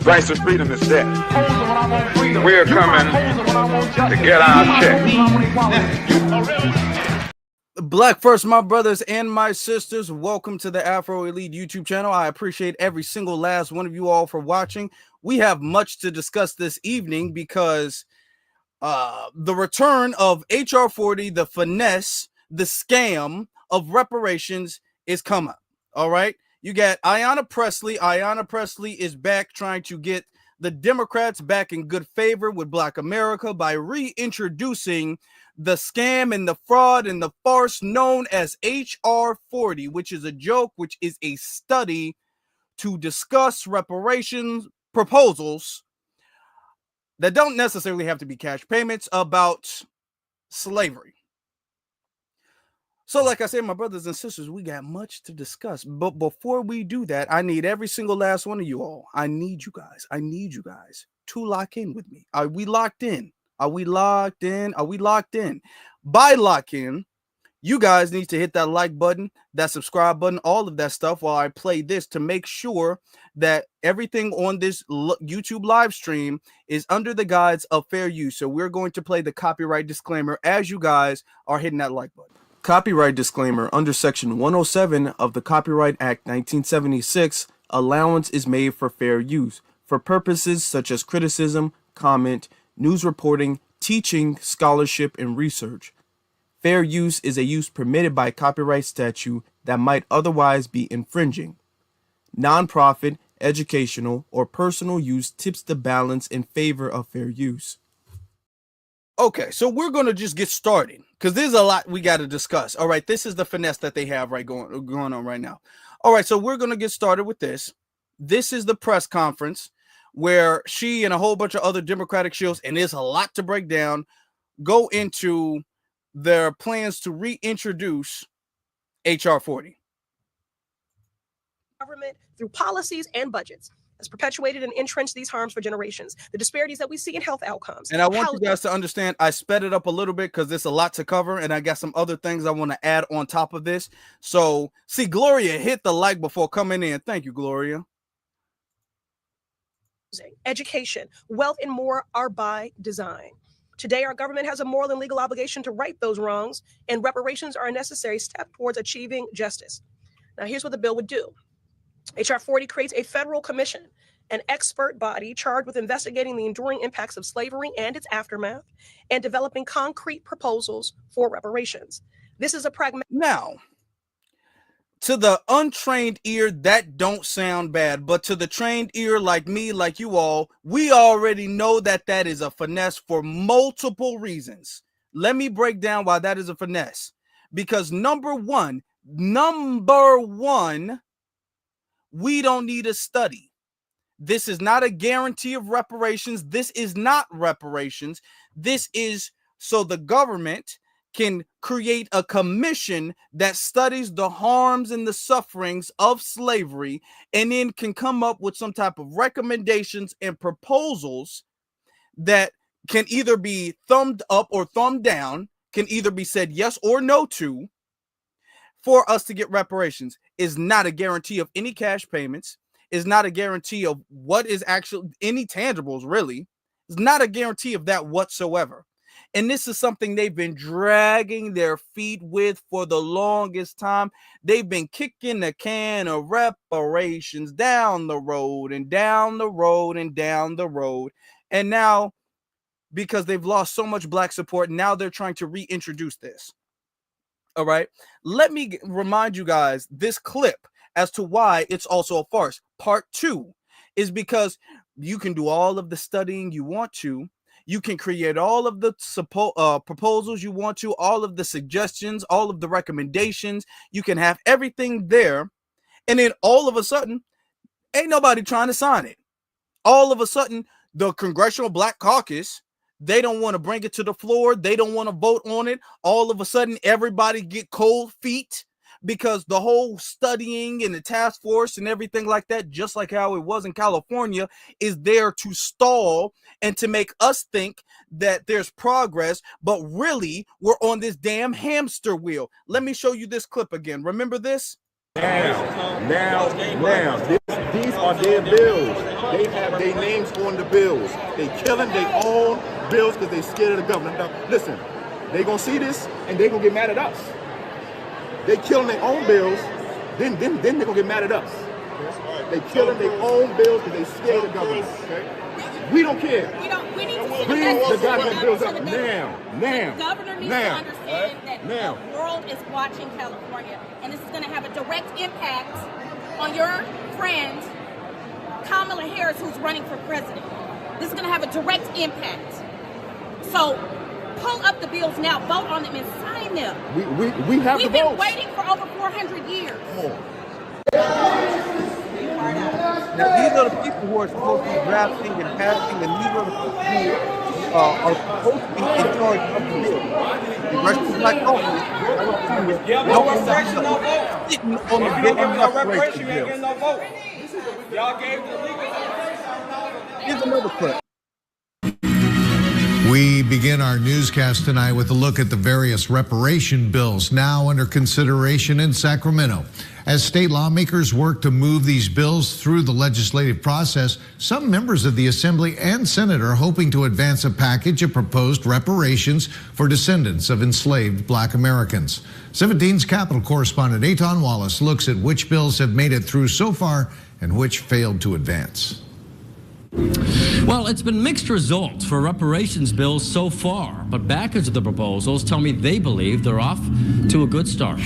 The price of freedom is death. We're coming to get our check. Black first, my brothers and my sisters. Welcome to the Afro Elite YouTube channel. I appreciate every single last one of you all for watching. We have much to discuss this evening because the return of HR 40, the finesse, the scam of reparations is coming. All right. You got Ariana Presley. Ariana Presley is back trying to get the Democrats back in good favor with Black America by reintroducing the scam and the fraud and the farce known as HR 40, which is a joke, which is a study to discuss reparations proposals that don't necessarily have to be cash payments about slavery. So like I said, my brothers and sisters, we got much to discuss. But before we do that, I need every single last one of you all. I need you guys to lock in with me. Are we locked in? Are we locked in? Are we locked in? By lock in, you guys need to hit that like button, that subscribe button, all of that stuff while I play this to make sure that everything on this YouTube live stream is under the guise of fair use. So we're going to play the copyright disclaimer as you guys are hitting that like button. Copyright disclaimer. Under Section 107 of the Copyright Act 1976, allowance is made for fair use for purposes such as criticism, comment, news reporting, teaching, scholarship, and research. Fair use is a use permitted by copyright statute that might otherwise be infringing. Nonprofit, educational, or personal use tips the balance in favor of fair use. Okay, so we're going to just get started because there's a lot we got to discuss. All right, this is the finesse that they have going on right now. All right, so we're going to get started with this. This is the press conference where she and a whole bunch of other Democratic shills, and there's a lot to break down, go into their plans to reintroduce HR 40. Government through policies and budgets has perpetuated and entrenched these harms for generations. The disparities that we see in health outcomes. And I want you guys to understand, I sped it up a little bit because there's a lot to cover, and I got some other things I want to add on top of this. So, see, Gloria hit the like before coming in. Thank you, Gloria. Education, wealth, and more are by design. Today, our government has a moral and legal obligation to right those wrongs, and reparations are a necessary step towards achieving justice. Now, here's what the bill would do. HR 40 creates a federal commission, an expert body charged with investigating the enduring impacts of slavery and its aftermath, and developing concrete proposals for reparations. This is a pragmatic. Now, to the untrained ear, that don't sound bad, but to the trained ear like me, like you all, we already know that that is a finesse for multiple reasons. Let me break down why that is a finesse. Because number one, we don't need a study. This is not a guarantee of reparations. This is not reparations. This is so the government can create a commission that studies the harms and the sufferings of slavery and then can come up with some type of recommendations and proposals that can either be thumbed up or thumbed down, can either be said yes or no to, for us to get reparations. Is not a guarantee of any cash payments, is not a guarantee of what is actually any tangibles, really. It's not a guarantee of that whatsoever. And this is something they've been dragging their feet with for the longest time. They've been kicking the can of reparations down the road and down the road and down the road. And now, because they've lost so much Black support, now they're trying to reintroduce this. All right, let me remind you guys this clip as to why it's also a farce. Part 2 is because you can do all of the studying you want to. You can create all of the proposals you want to, all of the suggestions, all of the recommendations. You can have everything there. And then all of a sudden, ain't nobody trying to sign it. All of a sudden, the Congressional Black Caucus, they don't want to bring it to the floor. They don't want to vote on it. All of a sudden, everybody get cold feet because the whole studying and the task force and everything like that, just like how it was in California, is there to stall and to make us think that there's progress, but really we're on this damn hamster wheel. Let me show you this clip again. Remember this? These are their bills. They have their names on the bills. They killing their own bills because they scared of the government. Now, listen, they gonna see this and they gonna get mad at us. They killing their own bills, then they gonna get mad at us. They killing their own bills because they scared of the government. Okay? We don't care. We need to Bring the goddamn bills up now. The governor needs to understand that the world is watching California, and this is going to have a direct impact on your friend Kamala Harris, who's running for president. This is going to have a direct impact. So pull up the bills now, vote on them, and sign them. We have We've the been votes. waiting for over 400 years. Now, these are the people who are supposed to be drafting and passing, and these are the people who are supposed to be in charge of the bill. The rest of black voters, on the bill of reparation bill. Here's another clip. We begin our newscast tonight with a look at the various reparation bills now under consideration in Sacramento. As state lawmakers work to move these bills through the legislative process, some members of the Assembly and Senate are hoping to advance a package of proposed reparations for descendants of enslaved black Americans. 17's Capitol correspondent Eitan Wallace looks at which bills have made it through so far and which failed to advance. Well, it's been mixed results for reparations bills so far, but backers of the proposals tell me they believe they're off to a good start.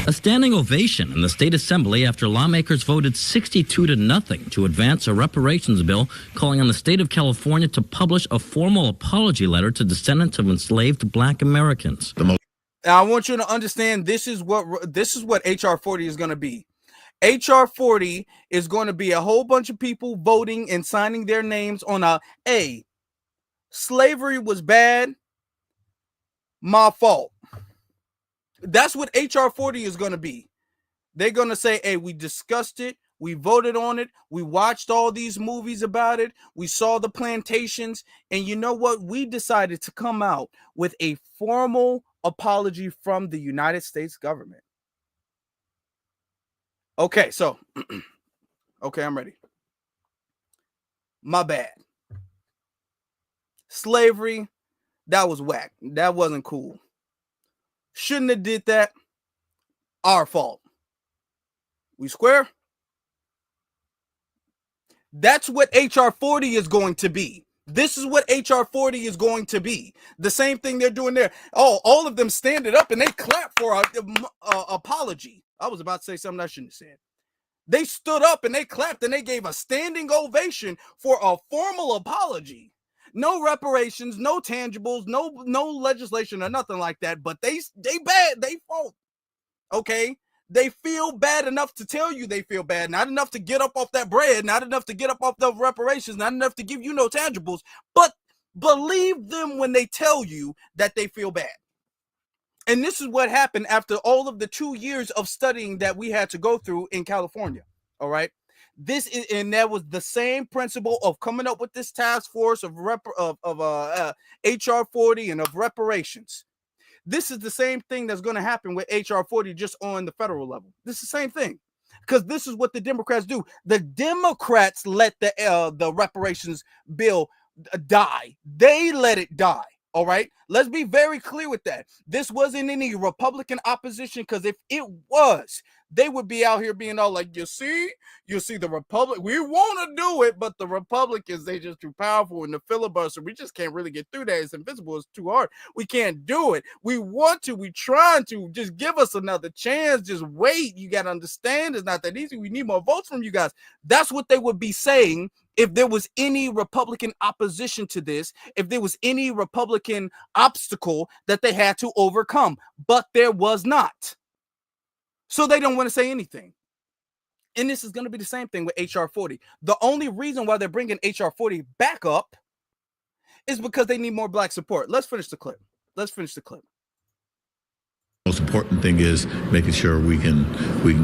A standing ovation in the state assembly after lawmakers voted 62-0 to advance a reparations bill calling on the state of California to publish a formal apology letter to descendants of enslaved black Americans. Now, I want you to understand this is what HR 40 is going to be. HR 40 is going to be a whole bunch of people voting and signing their names on slavery was bad, my fault. That's what HR 40 is going to be. They're going to say, hey, we discussed it. We voted on it. We watched all these movies about it. We saw the plantations. And you know what? We decided to come out with a formal apology from the United States government. Okay, so, okay, I'm ready. My bad. Slavery, that was whack. That wasn't cool. Shouldn't have did that. Our fault. We square? That's what HR 40 is going to be. This is what HR 40 is going to be. The same thing they're doing there. Oh, all of them standing up and they clap for an apology. I was about to say something I shouldn't have said. They stood up and they clapped and they gave a standing ovation for a formal apology. No reparations, no tangibles, no legislation or nothing like that. But they bad, they fault. Okay? They feel bad enough to tell you they feel bad. Not enough to get up off that bread. Not enough to get up off the reparations. Not enough to give you no tangibles. But believe them when they tell you that they feel bad. And this is what happened after all of the 2 years of studying that we had to go through in California. All right. And that was the same principle of coming up with this task force of HR 40 and of reparations. This is the same thing that's going to happen with HR 40 just on the federal level. This is the same thing because this is what the Democrats do. The Democrats let the reparations bill die. They let it die. All right, let's be very clear with that. This wasn't any Republican opposition, because if it was, they would be out here being all like, you see the Republic, we want to do it, but the Republicans, they just too powerful, and the filibuster, we just can't really get through that. It's invisible, it's too hard. We can't do it. We want to, we trying to, just give us another chance, just wait. You got to understand, it's not that easy. We need more votes from you guys. That's what they would be saying if there was any Republican opposition to this, if there was any Republican obstacle that they had to overcome, but there was not. So they don't want to say anything. And this is going to be the same thing with HR 40. The only reason why they're bringing HR 40 back up is because they need more black support. Let's finish the clip. Most important thing is making sure we can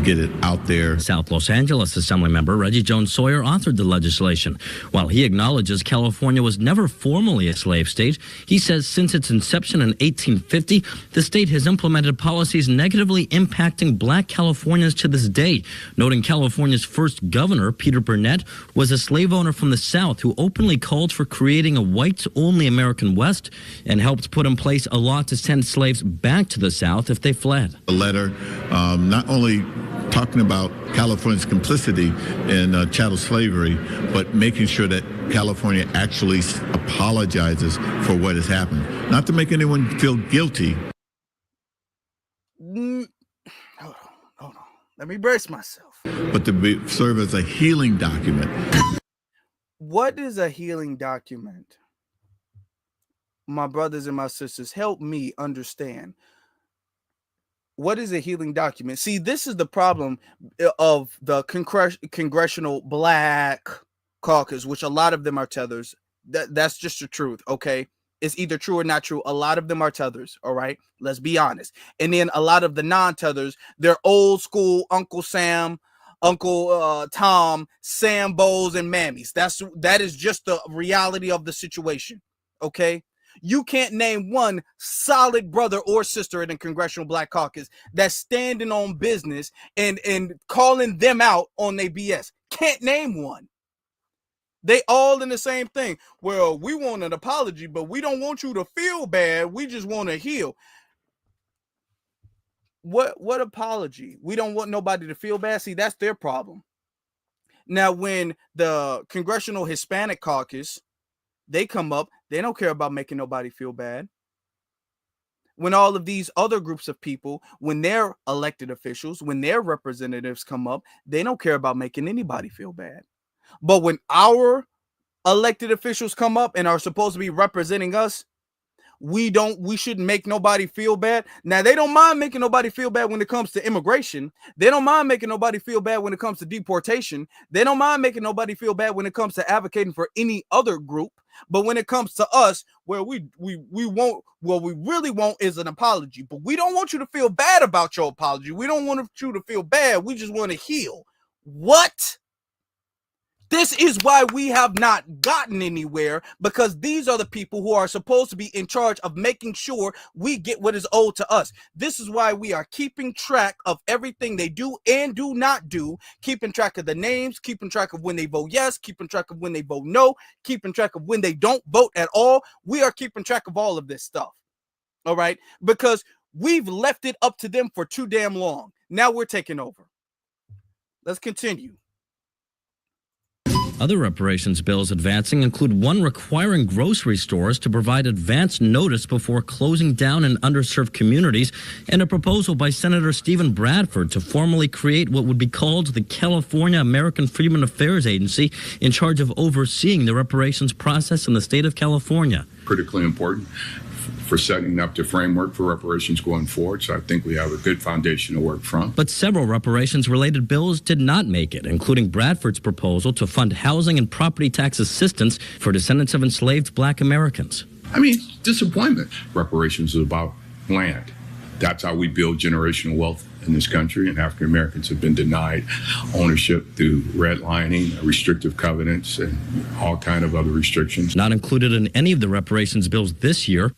get it out there. South Los Angeles Assemblymember Reggie Jones Sawyer authored the legislation. While he acknowledges California was never formally a slave state, he says since its inception in 1850, the state has implemented policies negatively impacting black Californians to this day, noting California's first governor, Peter Burnett, was a slave owner from the South who openly called for creating a whites-only American West and helped put in place a law to send slaves back to the South if they fled. A letter not only talking about California's complicity in chattel slavery, but making sure that California actually apologizes for what has happened. Not to make anyone feel guilty. Hold on. Let me brace myself. But to serve as a healing document. What is a healing document? My brothers and my sisters, help me understand. What is a healing document? See, this is the problem of the Congressional Black Caucus, which a lot of them are tethers. That's just the truth, okay? It's either true or not true. A lot of them are tethers, all right? Let's be honest. And then a lot of the non-tethers, they're old school Uncle Sam, Uncle Tom, Sambos, and Mammies. That is just the reality of the situation, okay? You can't name one solid brother or sister in the Congressional Black Caucus that's standing on business and calling them out on their BS. Can't name one. They all in the same thing. Well, we want an apology, but we don't want you to feel bad. We just want to heal. What apology? We don't want nobody to feel bad. See, that's their problem. Now, when the Congressional Hispanic Caucus, they come up, they don't care about making nobody feel bad. When all of these other groups of people, when their elected officials, when their representatives come up, they don't care about making anybody feel bad. But when our elected officials come up and are supposed to be representing us, we shouldn't make nobody feel bad. Now, they don't mind making nobody feel bad when it comes to immigration. They don't mind making nobody feel bad when it comes to deportation. They don't mind making nobody feel bad when it comes to advocating for any other group. But when it comes to us, where we won't, what we really want is an apology. But we don't want you to feel bad about your apology. We don't want you to feel bad. We just want to heal. What? This is why we have not gotten anywhere, because these are the people who are supposed to be in charge of making sure we get what is owed to us. This is why we are keeping track of everything they do and do not do, keeping track of the names, keeping track of when they vote yes, keeping track of when they vote no, keeping track of when they don't vote at all. We are keeping track of all of this stuff. All right? Because we've left it up to them for too damn long. Now we're taking over. Let's continue. Other reparations bills advancing include one requiring grocery stores to provide advance notice before closing down in underserved communities, and a proposal by Senator Stephen Bradford to formally create what would be called the California American Freedmen Affairs Agency, in charge of overseeing the reparations process in the state of California. Critically important for setting up the framework for reparations going forward. So I think we have a good foundation to work from. But several reparations-related bills did not make it, including Bradford's proposal to fund housing and property tax assistance for descendants of enslaved black Americans. I mean, disappointment. Reparations is about land. That's how we build generational wealth in this country, and African Americans have been denied ownership through redlining, restrictive covenants, and all kind of other restrictions. Not included in any of the reparations bills this year,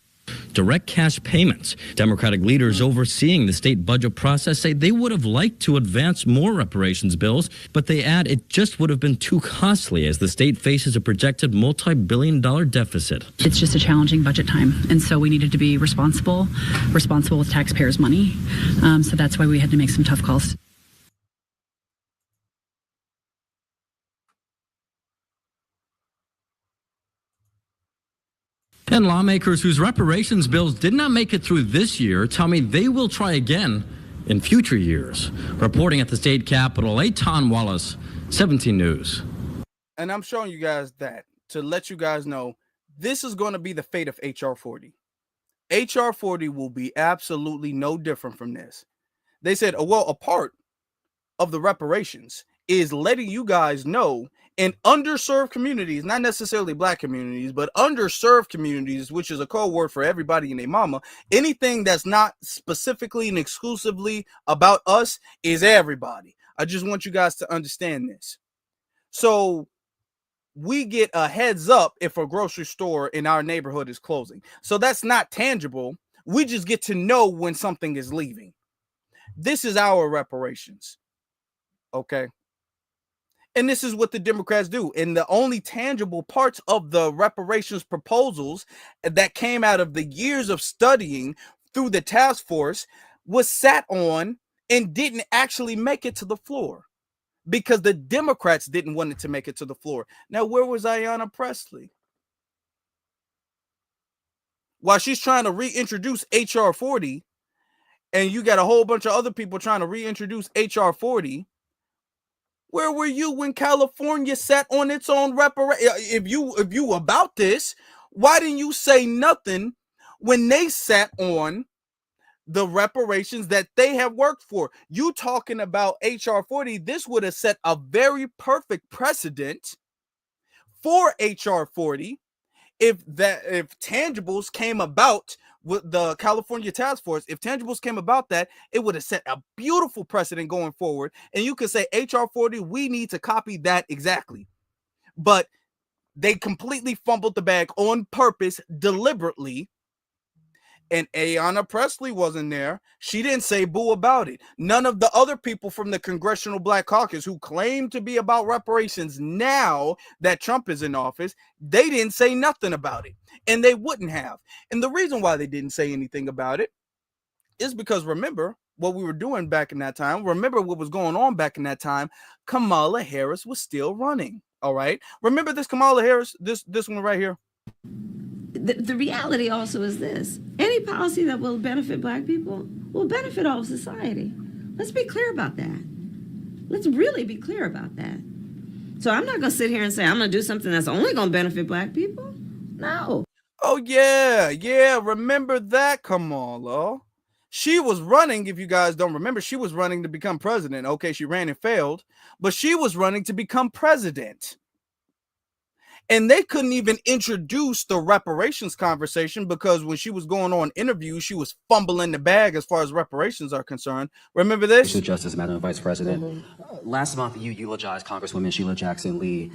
direct cash payments. Democratic leaders overseeing the state budget process say they would have liked to advance more reparations bills, but they add it just would have been too costly as the state faces a projected multi-billion-dollar deficit. It's just a challenging budget time, and so we needed to be responsible with taxpayers' money. So that's why we had to make some tough calls. And lawmakers whose reparations bills did not make it through this year tell me they will try again in future years. Reporting at the state capitol, Eitan Wallace, 17 News. And I'm showing you guys that to let you guys know this is going to be the fate of HR 40. HR 40 will be absolutely no different from this. They said, well, a part of the reparations is letting you guys know in underserved communities, not necessarily black communities, but underserved communities, which is a code word for everybody and their mama, anything that's not specifically and exclusively about us is everybody. I just want you guys to understand this. So we get a heads up if a grocery store in our neighborhood is closing. So that's not tangible. We just get to know when something is leaving. This is our reparations. Okay. And this is what the Democrats do. And the only tangible parts of the reparations proposals that came out of the years of studying through the task force was sat on and didn't actually make it to the floor because the Democrats didn't want it to make it to the floor. Now, where was Ariana Presley? While she's trying to reintroduce HR 40, and you got a whole bunch of other people trying to reintroduce HR 40, where were you when California sat on its own If you about this, why didn't you say nothing when they sat on the reparations that they have worked for? You talking about HR 40, this would have set a very perfect precedent for HR 40 if tangibles came about with the California task force. If tangibles came about that, it would have set a beautiful precedent going forward. And you could say HR 40, we need to copy that exactly. But they completely fumbled the bag on purpose, deliberately. And Ariana Presley wasn't there. She didn't say boo about it. None of the other people from the Congressional Black Caucus who claim to be about reparations now that Trump is in office, they didn't say nothing about it. And they wouldn't have. And the reason why they didn't say anything about it is because, remember what we were doing back in that time. Remember what was going on back in that time. Kamala Harris was still running. All right. Remember this Kamala Harris, this one right here. The reality also is this: any policy that will benefit Black people will benefit all of society. Let's be clear about that. Let's really be clear about that. So I'm not going to sit here and say I'm going to do something that's only going to benefit Black people. No. Oh, yeah. Remember that, Kamala. She was running, if you guys don't remember, she was running to become president. Okay, she ran and failed, but she was running to become president. And they couldn't even introduce the reparations conversation because when she was going on interviews, she was fumbling the bag as far as reparations are concerned. Remember this? Mr. Justice, Madam Vice President. Last month, you eulogized Congresswoman Sheila Jackson Lee.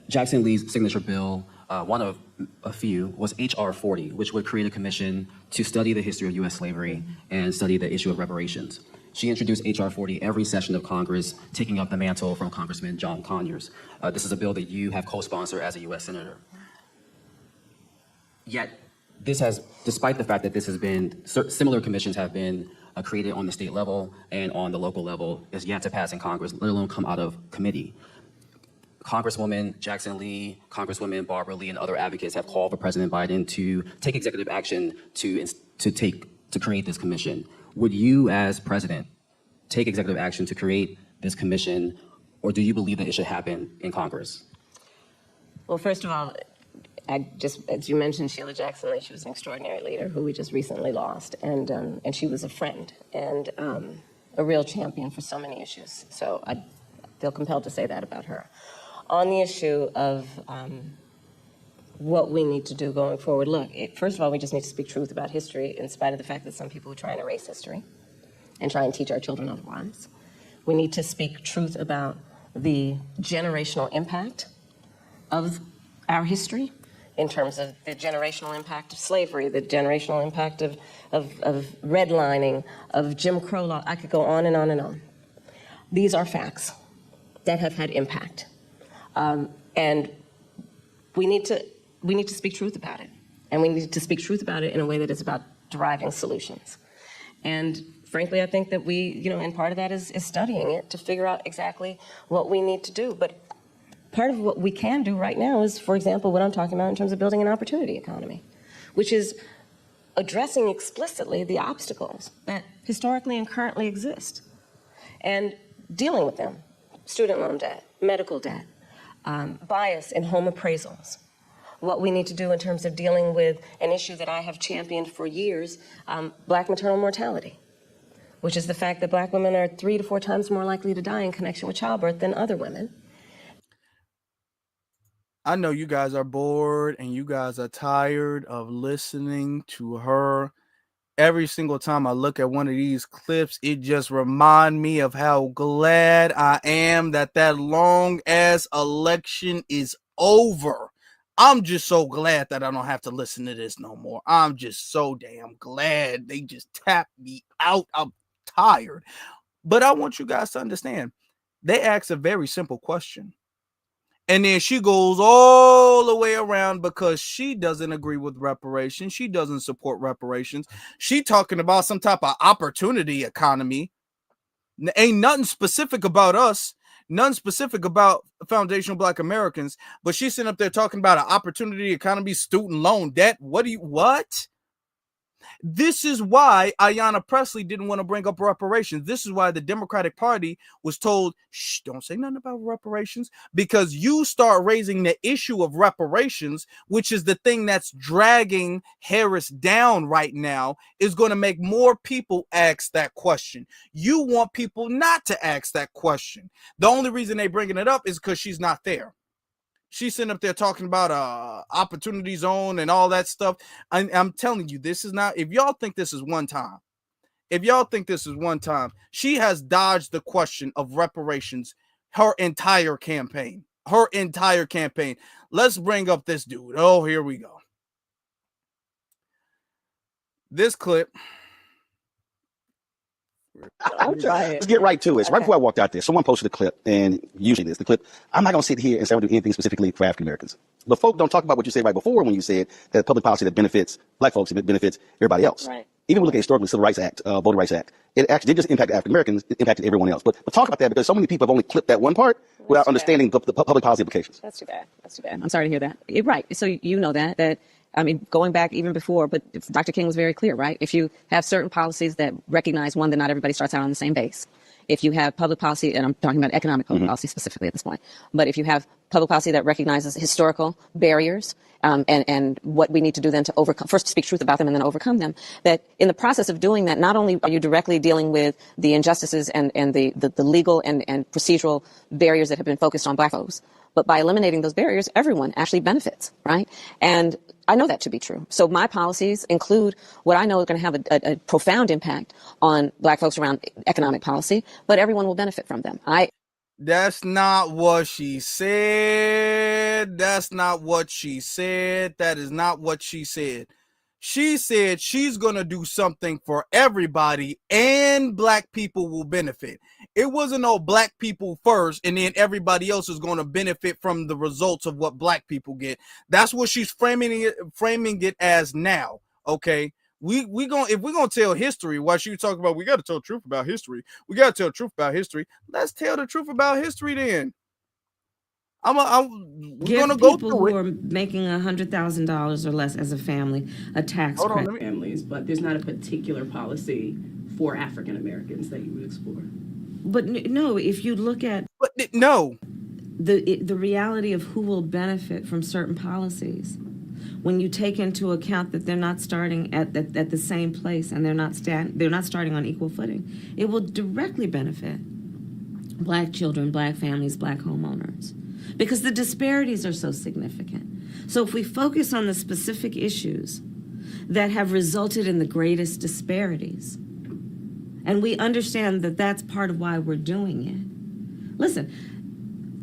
Jackson Lee's signature bill, one of a few, was H.R. 40, which would create a commission to study the history of U.S. slavery and study the issue of reparations. She introduced H.R. 40 every session of Congress, taking up the mantle from Congressman John Conyers. This is a bill that you have co-sponsored as a U.S. Senator. Yet, this has, despite the fact that this has been, similar commissions have been created on the state level and on the local level, is yet to pass in Congress, let alone come out of committee. Congresswoman Jackson Lee, Congresswoman Barbara Lee, and other advocates have called for President Biden to take executive action to create this commission. Would you, as president, take executive action to create this commission, or do you believe that it should happen in Congress? Well, first of all, as you mentioned, Sheila Jackson Lee, she was an extraordinary leader who we just recently lost, and she was a friend and a real champion for so many issues. So I feel compelled to say that about her. On the issue of what we need to do going forward, look, first of all, we just need to speak truth about history in spite of the fact that some people are trying to erase history and try and teach our children otherwise. We need to speak truth about the generational impact of our history in terms of the generational impact of slavery, the generational impact of redlining, of Jim Crow law. I could go on and on and on. These are facts that have had impact. And we need to speak truth about it. And we need to speak truth about it in a way that is about deriving solutions. And frankly, I think that we, and part of that is studying it to figure out exactly what we need to do. But part of what we can do right now is, for example, what I'm talking about in terms of building an opportunity economy, which is addressing explicitly the obstacles that historically and currently exist and dealing with them. Student loan debt, medical debt, bias in home appraisals. What we need to do in terms of dealing with an issue that I have championed for years, Black maternal mortality, which is the fact that Black women are 3 to 4 times more likely to die in connection with childbirth than other women. I know you guys are bored and you guys are tired of listening to her. Every single time I look at one of these clips, it just reminds me of how glad I am that that long ass election is over. I'm just so glad that I don't have to listen to this no more. I'm just so damn glad they just tapped me out. I'm tired. But I want you guys to understand, they asked a very simple question. And then she goes all the way around because she doesn't agree with reparations. She doesn't support reparations. She talking about some type of opportunity economy. Ain't nothing specific about us. None specific about foundational Black Americans. But she's sitting up there talking about an opportunity economy, student loan debt. What? This is why Ariana Presley didn't want to bring up reparations. This is why the Democratic Party was told, shh, don't say nothing about reparations, because you start raising the issue of reparations, which is the thing that's dragging Harris down right now, is going to make more people ask that question. You want people not to ask that question. The only reason they're bringing it up is because she's not there. She's sitting up there talking about opportunity zone and all that stuff. I'm telling you, this is not, if y'all think this is one time, she has dodged the question of reparations her entire campaign. Let's bring up this dude. Oh, here we go. This clip. I'll try it. Let's get right to it. So right before I walked out there, someone posted a clip, and usually this, the clip, I'm not going to sit here and say I don't do anything specifically for African Americans. But folks don't talk about what you said right before when you said that public policy that benefits Black folks, it benefits everybody else. Right. Even when we look at historically, Civil Rights Act, Voting Rights Act, it actually did just impact African Americans, it impacted everyone else. But talk about that, because so many people have only clipped that one part without understanding the public policy implications. That's too bad. I'm sorry to hear that. You're right. So you know that I mean, going back even before, but Dr. King was very clear, right? If you have certain policies that recognize, one, that not everybody starts out on the same base. If you have public policy, and I'm talking about economic public policy specifically at this point, but if you have public policy that recognizes historical barriers and what we need to do then to overcome, first speak truth about them and then overcome them, that in the process of doing that, not only are you directly dealing with the injustices and the legal and procedural barriers that have been focused on Black folks, but by eliminating those barriers, everyone actually benefits, right? And I know that to be true. So my policies include what I know is going to have a profound impact on Black folks around economic policy, but everyone will benefit from them. That's not what she said. That is not what she said. She said she's going to do something for everybody and Black people will benefit. It wasn't no Black people first and then everybody else is going to benefit from the results of what Black people get. That's what she's framing it as now. Okay. If we're gonna tell history, why she talking about we got to tell the truth about history. Let's tell the truth about history then. We're gonna go people through who it. are making $100,000 or less as a family a tax credit. Families, but there's not a particular policy for African Americans that you would explore. But no, if you look at the reality of who will benefit from certain policies, when you take into account that they're not starting at the same place and they're not starting on equal footing, it will directly benefit Black children, Black families, Black homeowners, because the disparities are so significant. So if we focus on the specific issues that have resulted in the greatest disparities, and we understand that that's part of why we're doing it. Listen,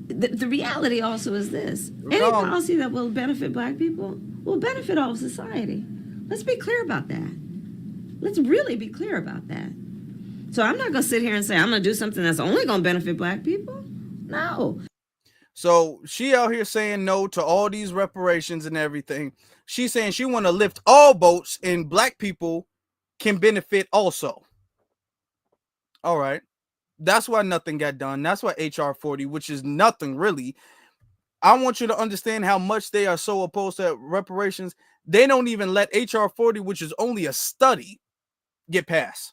the reality also is this. Any policy that will benefit Black people will benefit all of society. Let's be clear about that. Let's really be clear about that. So I'm not going to sit here and say I'm going to do something that's only going to benefit Black people. No. So she out here saying no to all these reparations and everything. She's saying she want to lift all boats and Black people can benefit also. All right. That's why nothing got done. That's why HR 40, which is nothing really. I want you to understand how much they are so opposed to reparations. They don't even let HR 40, which is only a study, get passed.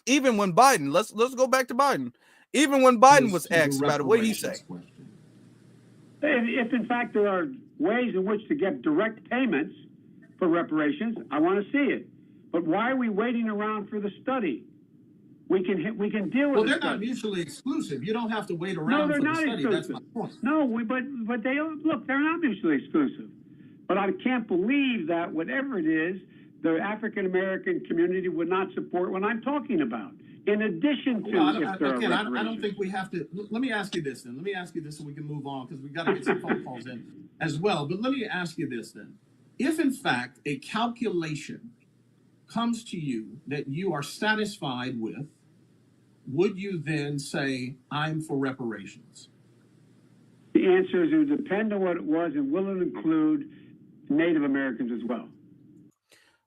Even when Biden, let's go back to Biden. Even when Biden was asked about it, what did he say? If in fact there are ways in which to get direct payments for reparations, I want to see it. But why are we waiting around for the study? We can deal with. Well, they're not mutually exclusive. You don't have to wait around they're for the not study. exclusive. That's my point. No, but they look. They're not mutually exclusive. But I can't believe that whatever it is, the African American community would not support what I'm talking about. In addition to, I don't think we have to. Let me ask you this then. Let me ask you this so we can move on because we've got to get some phone calls in as well. But let me ask you this then. If in fact a calculation comes to you that you are satisfied with, would you then say, I'm for reparations? The answer is it would depend on what it was and will it include Native Americans as well.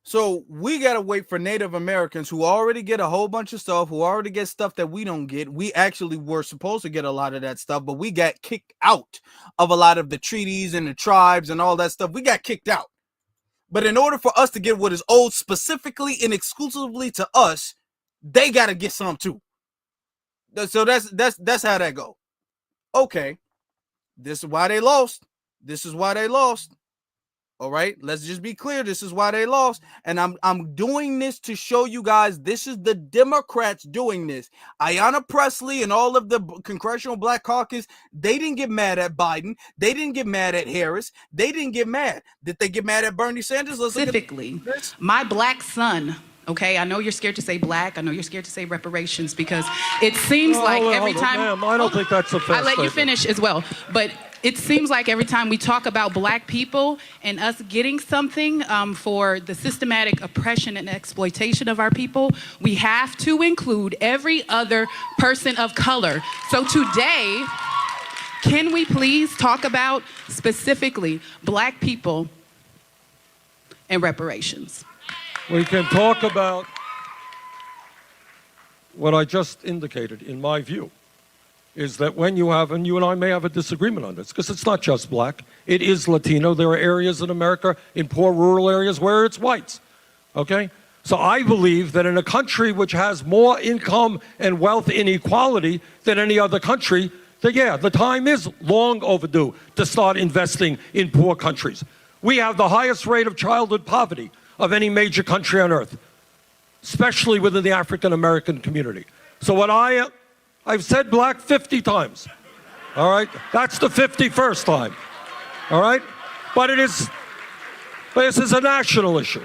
So we got to wait for Native Americans who already get a whole bunch of stuff, who already get stuff that we don't get. We actually were supposed to get a lot of that stuff, but we got kicked out of a lot of the treaties and the tribes and all that stuff. We got kicked out. But in order for us to get what is owed specifically and exclusively to us, they got to get some too. So that's how that go. Okay. This is why they lost. This is why they lost. All right, let's just be clear. This is why they lost. And I'm doing this to show you guys this is the Democrats doing this. Ariana Presley and all of the Congressional Black Caucus, they didn't get mad at Biden. They didn't get mad at Harris. They didn't get mad. Did they get mad at Bernie Sanders? Specifically, my black son. Okay, I know you're scared to say black. I know you're scared to say reparations because it seems like every time. Ma'am, I don't think that's a fair I let you statement. finish as well, but it seems like every time we talk about black people and us getting something for the systematic oppression and exploitation of our people, we have to include every other person of color. So today, can we please talk about specifically black people and reparations? We can talk about what I just indicated, in my view, is that when you have, and you and I may have a disagreement on this, because it's not just black, it is Latino. There are areas in America, in poor rural areas, where it's whites, okay? So I believe that in a country which has more income and wealth inequality than any other country, that yeah, the time is long overdue to start investing in poor countries. We have the highest rate of childhood poverty of any major country on earth, especially within the African American community. So what I've said black 50 times, all right? That's the 51st time, all right? But this is a national issue.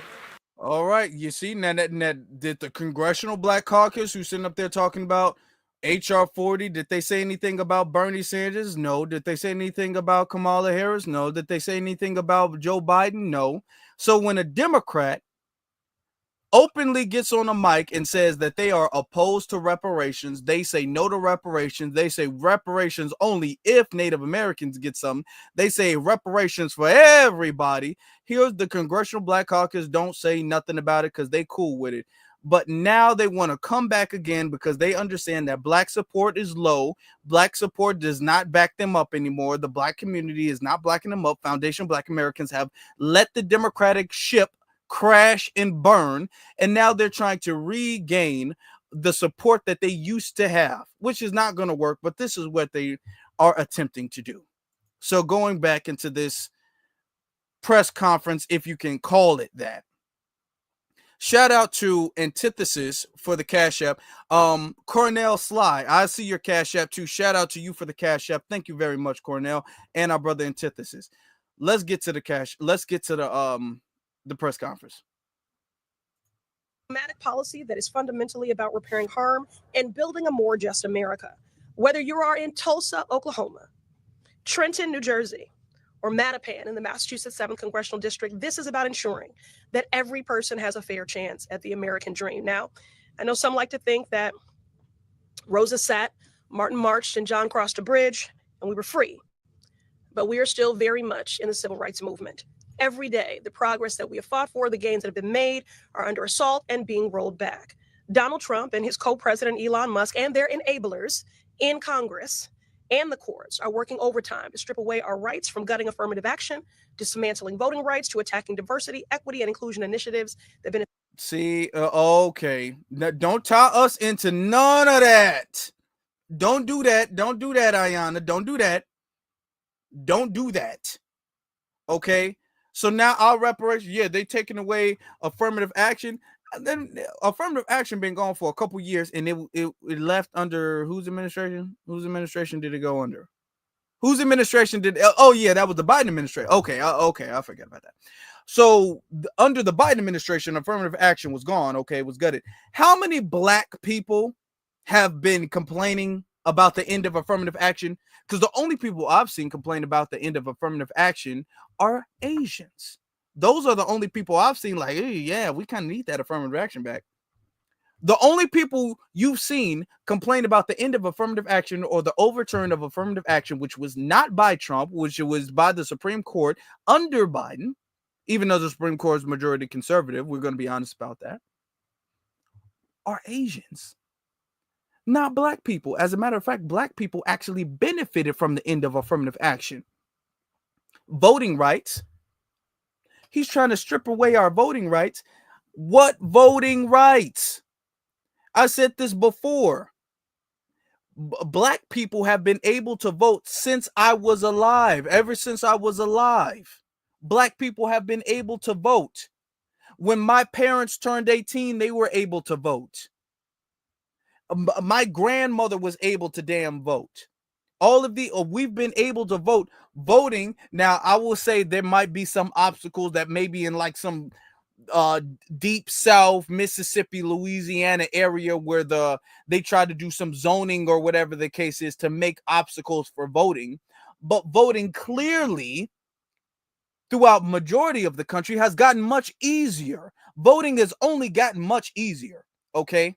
All right, you see, now that did the Congressional Black Caucus, who's sitting up there talking about HR 40, did they say anything about Bernie Sanders? No. Did they say anything about Kamala Harris? No. Did they say anything about Joe Biden? No. So when a Democrat openly gets on a mic and says that they are opposed to reparations, they say no to reparations, they say reparations only if Native Americans get something, they say reparations for everybody. Here's the Congressional Black Caucus don't say nothing about it because they cool with it. But now they want to come back again because they understand that black support is low. Black support does not back them up anymore. The black community is not backing them up. Foundation Black Americans have let the Democratic ship crash and burn. And now they're trying to regain the support that they used to have, which is not going to work. But this is what they are attempting to do. So going back into this press conference, if you can call it that. Shout out to Antithesis for the Cash App. Cornell Sly, I see your Cash App too. Shout out to you for the Cash App. Thank you very much, Cornell, and our brother Antithesis. Let's get to the cash. Let's get to the press conference. Pragmatic policy that is fundamentally about repairing harm and building a more just America. Whether you are in Tulsa, Oklahoma, Trenton, New Jersey, or Mattapan in the Massachusetts 7th Congressional District, this is about ensuring that every person has a fair chance at the American dream. Now, I know some like to think that Rosa sat, Martin marched, and John crossed a bridge, and we were free. But we are still very much in the civil rights movement. Every day, the progress that we have fought for, the gains that have been made, are under assault and being rolled back. Donald Trump and his co-president Elon Musk and their enablers in Congress and the courts are working overtime to strip away our rights, from gutting affirmative action, dismantling voting rights, to attacking diversity, equity, and inclusion initiatives that benefit. See, okay. Now, don't tie us into none of that. Don't do that. Don't do that, Ariana. Don't do that. Don't do that. Okay? So now our reparations, yeah, they taking away affirmative action. Then affirmative action been gone for a couple years, and it left under whose administration? Whose administration did it go under? Whose administration did? Oh yeah, that was the Biden administration. Okay, okay, I forget about that. So under the Biden administration, affirmative action was gone. Okay, it was gutted. How many black people have been complaining about the end of affirmative action? Because the only people I've seen complain about the end of affirmative action are Asians. Those are the only people I've seen like, hey, yeah, we kind of need that affirmative action back. The only people you've seen complain about the end of affirmative action or the overturn of affirmative action, which was not by Trump, which was by the Supreme Court under Biden, even though the Supreme Court is majority conservative, we're going to be honest about that, are Asians, not black people. As a matter of fact, black people actually benefited from the end of affirmative action. Voting rights. He's trying to strip away our voting rights. What voting rights? I said this before. Black people have been able to vote since I was alive. Ever since I was alive, black people have been able to vote. When my parents turned 18, they were able to vote. My grandmother was able to damn vote. All of the we've been able to vote. Voting now, I will say there might be some obstacles that maybe in like some deep South, Mississippi, Louisiana area where they try to do some zoning or whatever the case is to make obstacles for voting. But voting clearly throughout majority of the country has gotten much easier. Voting has only gotten much easier. Okay.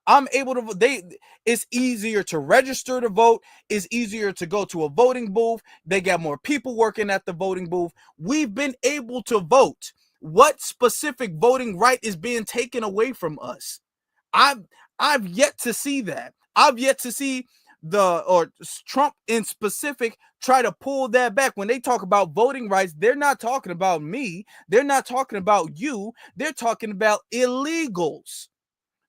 I'm able to it's easier to register to vote. It's easier to go to a voting booth. They got more people working at the voting booth. We've been able to vote. What specific voting right is being taken away from us? I've yet to see that. I've yet to see Trump in specific try to pull that back. When they talk about voting rights, they're not talking about me. They're not talking about you. They're talking about illegals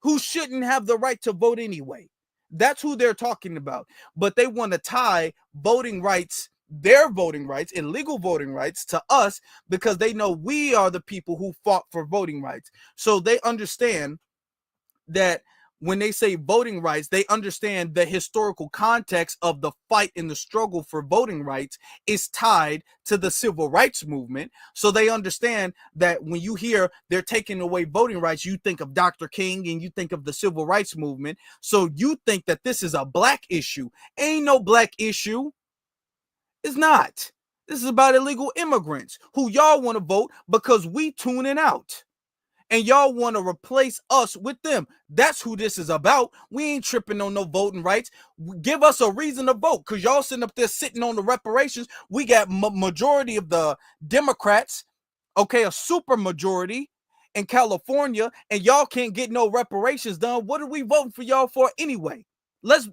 who shouldn't have the right to vote anyway. That's who they're talking about. But they want to tie voting rights, their voting rights, illegal voting rights, to us because they know we are the people who fought for voting rights. So they understand that when they say voting rights, they understand the historical context of the fight and the struggle for voting rights is tied to the civil rights movement. So they understand that when you hear they're taking away voting rights, you think of Dr. King and you think of the civil rights movement. So you think that this is a black issue. Ain't no black issue. It's not. This is about illegal immigrants who y'all want to vote because we tuning out. And y'all want to replace us with them. That's who this is about. We ain't tripping on no voting rights. Give us a reason to vote, because y'all sitting up there sitting on the reparations. We got majority of the Democrats, okay, a super majority in California, and y'all can't get no reparations done. What are we voting for y'all for anyway? Let's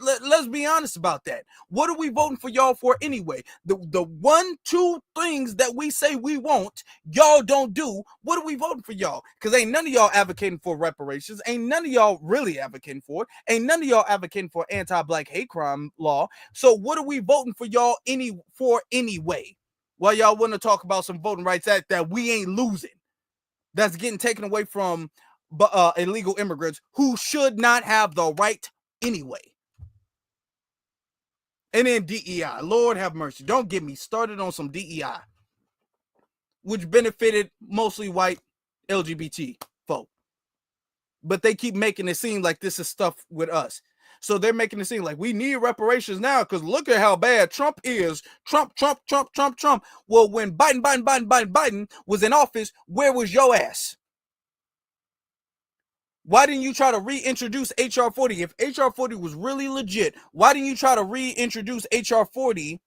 be honest about that. What are we voting for y'all for anyway? The 1-2 things that we say we want, y'all don't do. What are we voting for y'all? Because ain't none of y'all advocating for reparations. Ain't none of y'all really advocating for it. Ain't none of y'all advocating for anti-black hate crime law. So what are we voting for y'all anyway? Well, y'all want to talk about some voting rights act that we ain't losing. That's getting taken away from illegal immigrants who should not have the right anyway. And then DEI, Lord have mercy. Don't get me started on some DEI, which benefited mostly white LGBT folk. But they keep making it seem like this is stuff with us. So they're making it seem like we need reparations now because look at how bad Trump is. Trump. Well, when Biden was in office, where was your ass? Why didn't you try to reintroduce HR 40? If HR 40 was really legit, why didn't you try to reintroduce HR 40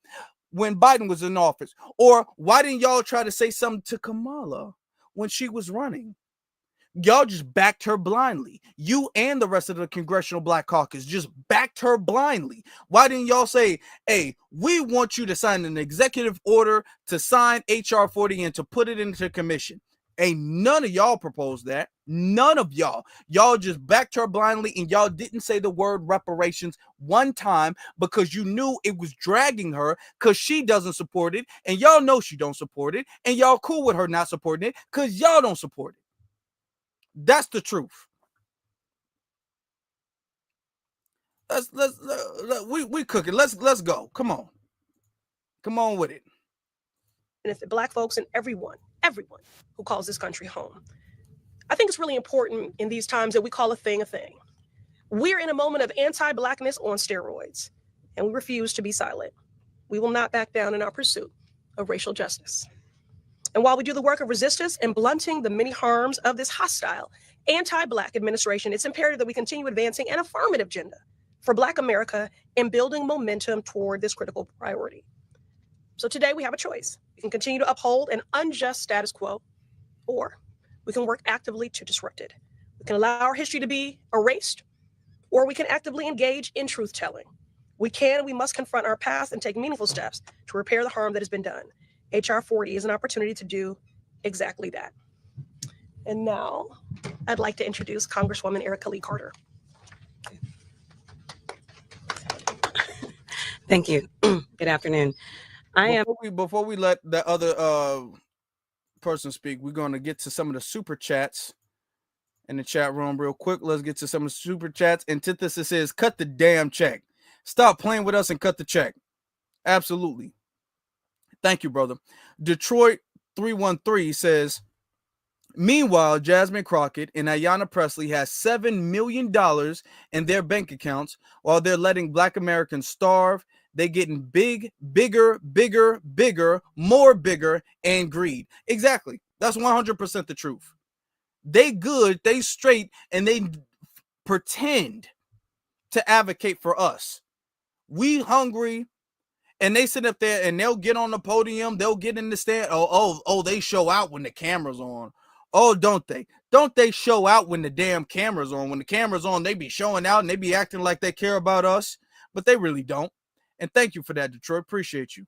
when Biden was in office? Or why didn't y'all try to say something to Kamala when she was running? Y'all just backed her blindly. You and the rest of the Congressional Black Caucus just backed her blindly. Why didn't y'all say, hey, we want you to sign an executive order to sign HR 40 and to put it into commission? Ain't none of y'all proposed that. None of y'all. Y'all just backed her blindly, and y'all didn't say the word reparations one time because you knew it was dragging her because she doesn't support it, and y'all know she don't support it, and y'all cool with her not supporting it because y'all don't support it. That's the truth. We cooking. Let's go. Come on with it. Benefit Black folks and everyone who calls this country home. I think it's really important in these times that we call a thing a thing. We're in a moment of anti-Blackness on steroids, and we refuse to be silent. We will not back down in our pursuit of racial justice. And while we do the work of resistance and blunting the many harms of this hostile, anti-Black administration, it's imperative that we continue advancing an affirmative agenda for Black America and building momentum toward this critical priority. So today we have a choice. We can continue to uphold an unjust status quo, or we can work actively to disrupt it. We can allow our history to be erased, or we can actively engage in truth-telling. We can and we must confront our past and take meaningful steps to repair the harm that has been done. HR 40 is an opportunity to do exactly that. And now I'd like to introduce Congresswoman Erica Lee Carter. Thank you. Good afternoon. Before we let the other person speak, we're going to get to some of the super chats in the chat room real quick. Let's get to some of the super chats. Antithesis says, cut the damn check. Stop playing with us and cut the check. Absolutely. Thank you, brother. Detroit 313 says, meanwhile, Jasmine Crockett and Ariana Presley has $7 million in their bank accounts while they're letting Black Americans starve. They getting bigger, more bigger, and greed. Exactly. That's 100% the truth. They good, they straight, and they pretend to advocate for us. We hungry, and they sit up there and they'll get on the podium, they'll get in the stand. Oh, they show out when the camera's on. Oh, don't they? Don't they show out when the damn camera's on? When the camera's on, they be showing out and they be acting like they care about us, but they really don't. And thank you for that, Detroit. Appreciate you.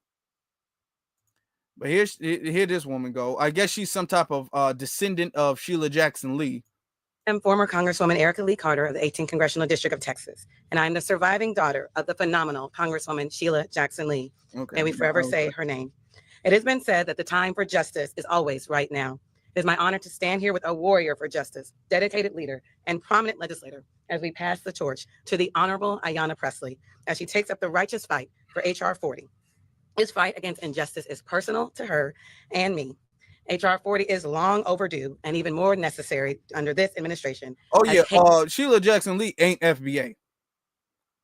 But here this woman go. I guess she's some type of descendant of Sheila Jackson Lee. I'm former Congresswoman Erica Lee Carter of the 18th Congressional District of Texas, and I'm the surviving daughter of the phenomenal Congresswoman Sheila Jackson Lee. Okay. May we forever say her name. It has been said that the time for justice is always right now. It is my honor to stand here with a warrior for justice, dedicated leader, and prominent legislator as we pass the torch to the Honorable Ariana Presley as she takes up the righteous fight for HR 40. This fight against injustice is personal to her and me. HR 40 is long overdue and even more necessary under this administration. Oh, yeah. Sheila Jackson Lee ain't FBA.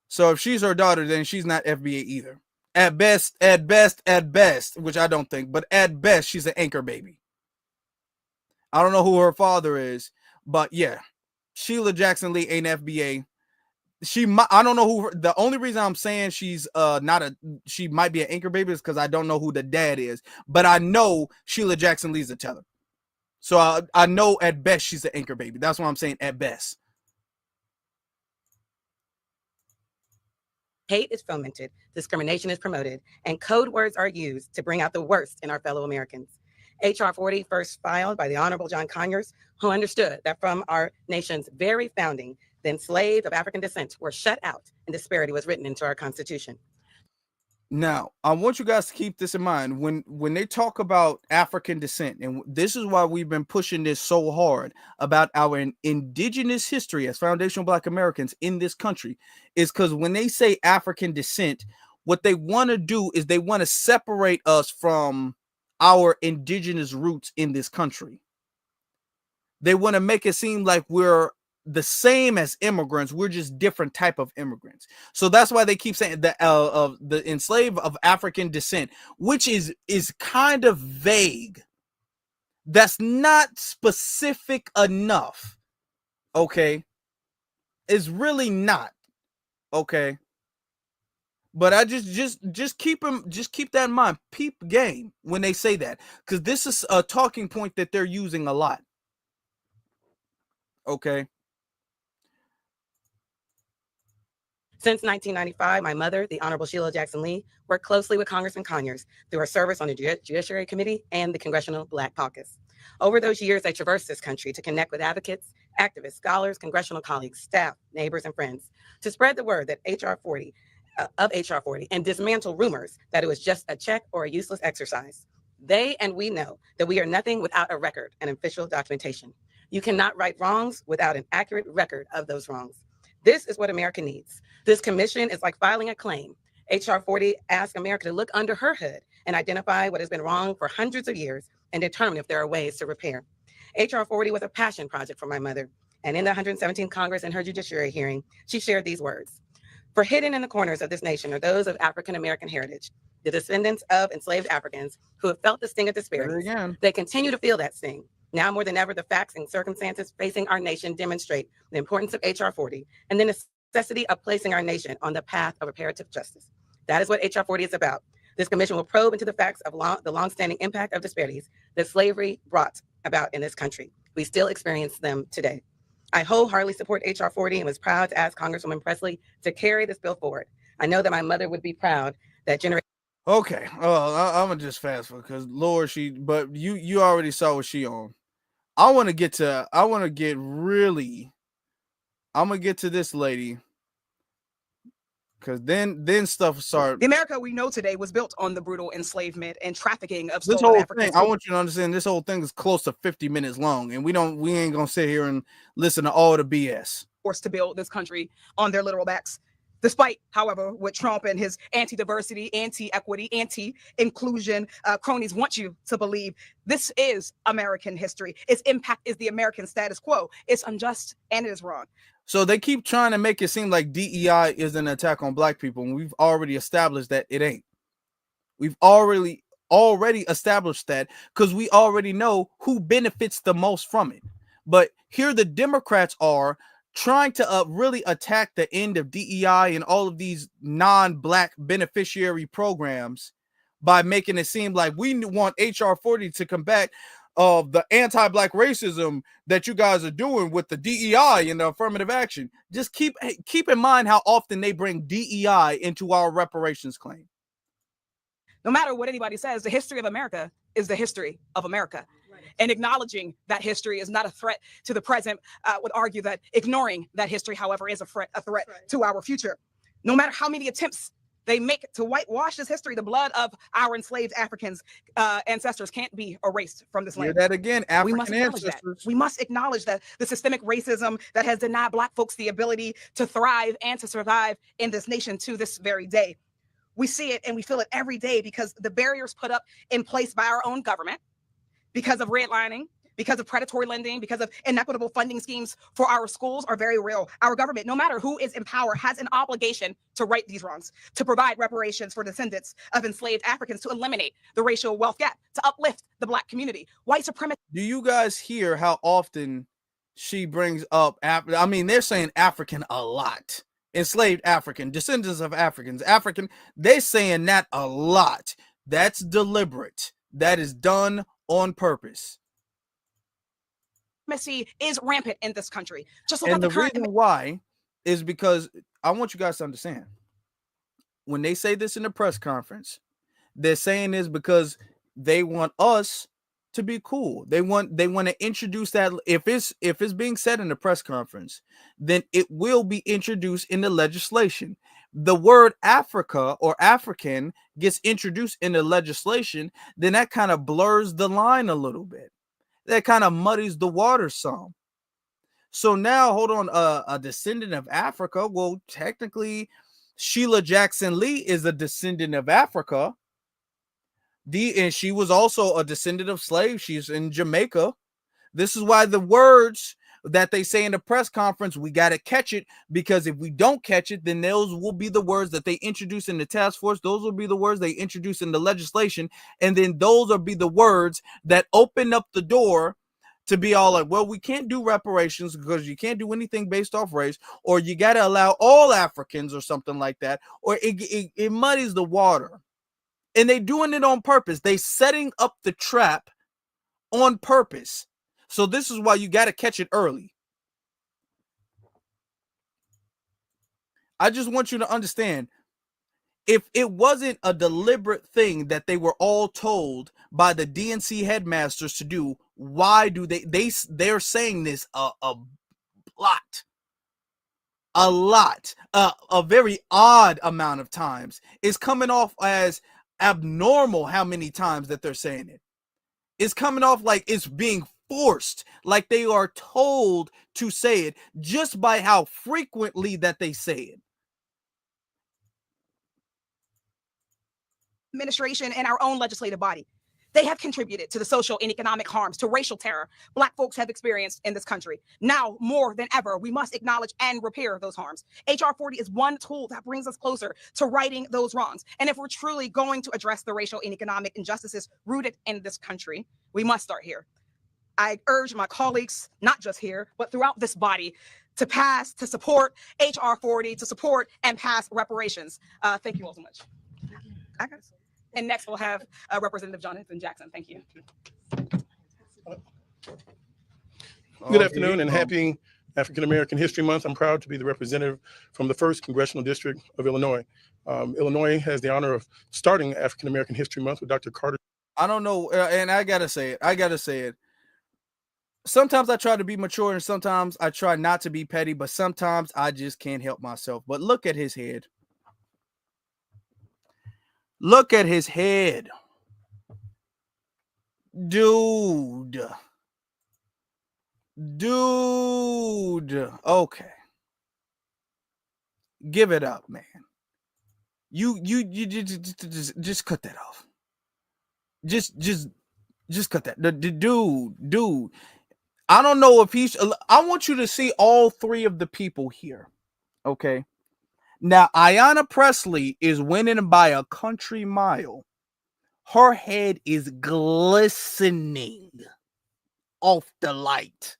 So if she's her daughter, then she's not FBA either. At best, which I don't think, but at best, she's an anchor baby. I don't know who her father is, but yeah, Sheila Jackson Lee ain't FBA. I don't know who the only reason I'm saying she's she might be an anchor baby is because I don't know who the dad is, but I know Sheila Jackson Lee's a teller. So I know at best she's an anchor baby. That's what I'm saying, at best. Hate is fomented, discrimination is promoted, and code words are used to bring out the worst in our fellow Americans. HR 40 first filed by the Honorable John Conyers, who understood that from our nation's very founding, the enslaved of African descent were shut out and disparity was written into our Constitution. Now, I want you guys to keep this in mind when they talk about African descent, and this is why we've been pushing this so hard about our indigenous history as foundational Black Americans in this country, is because when they say African descent, what they want to do is they want to separate us from our indigenous roots in this country. They want to make it seem like we're the same as immigrants. We're just different type of immigrants. So that's why they keep saying that of the enslaved of African descent, which is kind of vague. That's not specific enough. Okay. It's really not. Okay. But I just keep that in mind. Peep game when they say that, because this is a talking point that they're using a lot. Okay. Since 1995, my mother, the Honorable Sheila Jackson Lee, worked closely with Congressman Conyers through her service on the Judiciary Committee and the Congressional Black Caucus. Over those years, I traversed this country to connect with advocates, activists, scholars, congressional colleagues, staff, neighbors, and friends to spread the word that HR 40 and dismantle rumors that it was just a check or a useless exercise. They and we know that we are nothing without a record and official documentation. You cannot right wrongs without an accurate record of those wrongs. This is what America needs. This commission is like filing a claim. HR 40 asks America to look under her hood and identify what has been wrong for hundreds of years and determine if there are ways to repair. HR 40 was a passion project for my mother, and in the 117th Congress and her judiciary hearing, she shared these words. For hidden in the corners of this nation are those of African American heritage, the descendants of enslaved Africans who have felt the sting of disparities. They continue to feel that sting. Now more than ever, the facts and circumstances facing our nation demonstrate the importance of HR 40 and the necessity of placing our nation on the path of reparative justice. That is what HR 40 is about. This commission will probe into the facts of the longstanding impact of disparities that slavery brought about in this country. We still experience them today. I wholeheartedly support HR 40 and was proud to ask Congresswoman Presley to carry this bill forward. I know that my mother would be proud that generation. Okay, I'm gonna just fast forward because Lord, but you already saw what she on. I'm gonna get to this lady because then stuff start. The America we know today was built on the brutal enslavement and trafficking of This stolen whole Africans. thing, I want you to understand, this whole thing is close to 50 minutes long, and we ain't gonna sit here and listen to all the BS. Forced to build this country on their literal backs. Despite, however, what Trump and his anti-diversity, anti-equity, anti-inclusion cronies want you to believe, this is American history. Its impact is the American status quo. It's unjust and it is wrong. So they keep trying to make it seem like DEI is an attack on black people, and we've already established that it ain't. We've already established that because we already know who benefits the most from it. But here the Democrats are trying to really attack the end of DEI and all of these non-black beneficiary programs by making it seem like we want HR 40 to combat the anti-black racism that you guys are doing with the DEI and the affirmative action. Just keep in mind how often they bring DEI into our reparations claim. No matter what anybody says, the history of America is the history of America. And acknowledging that history is not a threat to the present would argue that ignoring that history, however, is a threat to our future. No matter how many attempts they make to whitewash this history, the blood of our enslaved Africans ancestors can't be erased from this land. Hear that again, African ancestors. We must acknowledge that the systemic racism that has denied black folks the ability to thrive and to survive in this nation to this very day. We see it and we feel it every day because the barriers put up in place by our own government, because of redlining, because of predatory lending, because of inequitable funding schemes for our schools are very real. Our government, no matter who is in power, has an obligation to right these wrongs, to provide reparations for descendants of enslaved Africans, to eliminate the racial wealth gap, to uplift the black community. White supremacy. Do you guys hear how often she brings up, I mean, they're saying African a lot. Enslaved African, descendants of Africans, African, they're saying that a lot. That's deliberate. That is done on purpose. Supremacy is rampant in this country. Just look and at the reason why is because I want you guys to understand, when they say this in the press conference, they're saying this because they want us to be cool. They want to introduce that. If it's being said in the press conference, then it will be introduced in the legislation. The word Africa or African gets introduced in the legislation, then that kind of blurs the line a little bit. That kind of muddies the water some. So now, hold on, a descendant of Africa. Well, technically, Sheila Jackson Lee is a descendant of Africa. And she was also a descendant of slaves. She's in Jamaica. This is why the words that they say in the press conference, we got to catch it, because if we don't catch it, then those will be the words that they introduce in the task force. Those will be the words they introduce in the legislation. And then those will be the words that open up the door to be all like, well, we can't do reparations because you can't do anything based off race, or you got to allow all Africans or something like that, or it muddies the water. And they doing it on purpose. They setting up the trap on purpose. So this is why you got to catch it early. I just want you to understand, if it wasn't a deliberate thing that they were all told by the DNC headmasters to do, why do they're saying this a very odd amount of times. It's coming off as abnormal how many times that they're saying it. It's coming off like it's being forced, like they are told to say it just by how frequently that they say it. Administration and our own legislative body. They have contributed to the social and economic harms, to racial terror Black folks have experienced in this country. Now, more than ever, we must acknowledge and repair those harms. HR 40 is one tool that brings us closer to righting those wrongs. And if we're truly going to address the racial and economic injustices rooted in this country, we must start here. I urge my colleagues, not just here, but throughout this body, to pass, to support HR 40, to support and pass reparations. Thank you all so much. And next we'll have Representative Jonathan Jackson. Thank you. Good afternoon and happy African American History Month. I'm proud to be the representative from the 1st Congressional District of Illinois. Illinois has the honor of starting African American History Month with Dr. Carter. I don't know, and I gotta say it. Sometimes I try to be mature and sometimes I try not to be petty, but sometimes I just can't help myself. But look at his head. Look at his head. Dude. Okay. Give it up, man. You just cut that off. Just cut that. The dude. I don't know if he's. I want you to see all three of the people here. Okay. Now, Ariana Presley is winning by a country mile. Her head is glistening off the light.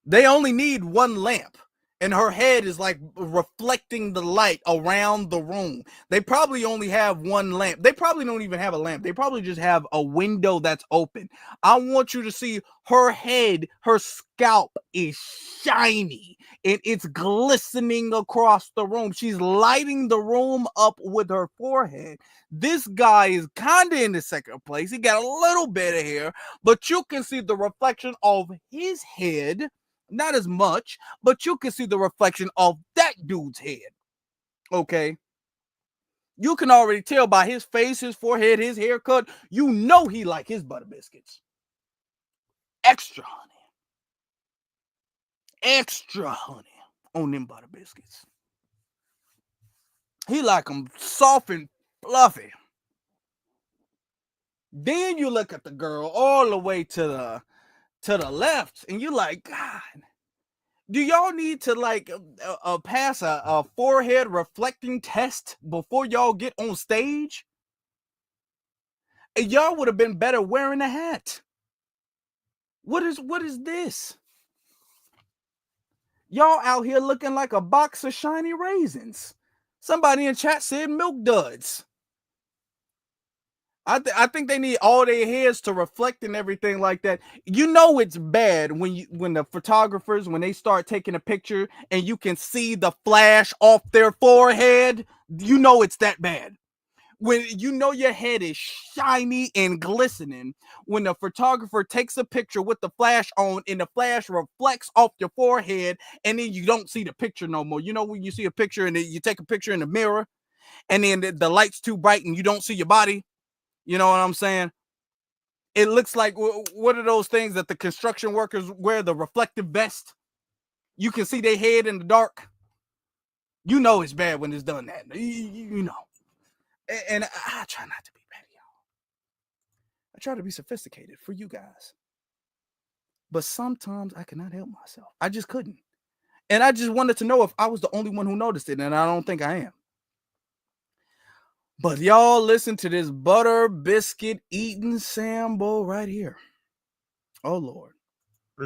They only need one lamp, and her head is like reflecting the light around the room. They probably only have one lamp. They probably don't even have a lamp. They probably just have a window that's open. I want you to see her head, her scalp is shiny and it's glistening across the room. She's lighting the room up with her forehead. This guy is kind of in the second place. He got a little bit of hair, but you can see the reflection of his head. Not as much, but you can see the reflection of that dude's head. Okay. You can already tell by his face, his forehead, his haircut. You know he like his butter biscuits. Extra honey. Extra honey on them butter biscuits. He like them soft and fluffy. Then you look at the girl all the way to the left, and you like, God, do y'all need to like pass a forehead reflecting test before y'all get on stage? And y'all would have been better wearing a hat. What is this? Y'all out here looking like a box of shiny raisins. Somebody in chat said milk duds. I think they need all their heads to reflect and everything like that. You know it's bad when the photographers, when they start taking a picture and you can see the flash off their forehead. You know it's that bad. When you know your head is shiny and glistening, when the photographer takes a picture with the flash on and the flash reflects off your forehead and then you don't see the picture no more. You know when you see a picture and you take a picture in the mirror and then the light's too bright and you don't see your body? You know what I'm saying? It looks like, what are those things that the construction workers wear, the reflective vest? You can see their head in the dark. You know it's bad when it's done that. You know. And I try not to be petty, y'all. I try to be sophisticated for you guys. But sometimes I cannot help myself. I just couldn't. And I just wanted to know if I was the only one who noticed it, and I don't think I am. But y'all listen to this butter biscuit eating Sambo right here. Oh, Lord.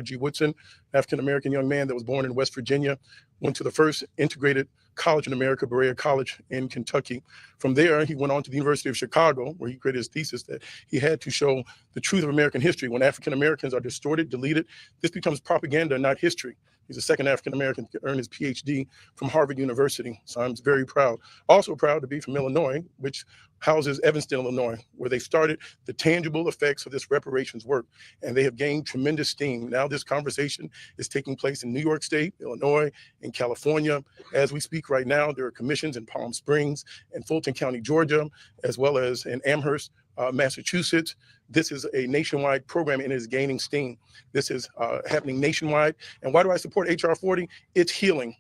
G. Woodson, African-American young man that was born in West Virginia, went to the first integrated college in America, Berea College in Kentucky. From there, he went on to the University of Chicago, where he created his thesis that he had to show the truth of American history. When African-Americans are distorted, deleted, this becomes propaganda, not history. He's the second African-American to earn his PhD from Harvard University. So I'm very proud. Also proud to be from Illinois, which houses Evanston, Illinois, where they started the tangible effects of this reparations work. And they have gained tremendous steam. Now this conversation is taking place in New York State, Illinois, and California. As we speak right now, there are commissions in Palm Springs and Fulton County, Georgia, as well as in Amherst, Massachusetts. This is a nationwide program and it is gaining steam. This is happening nationwide. And why do I support HR 40? It's healing.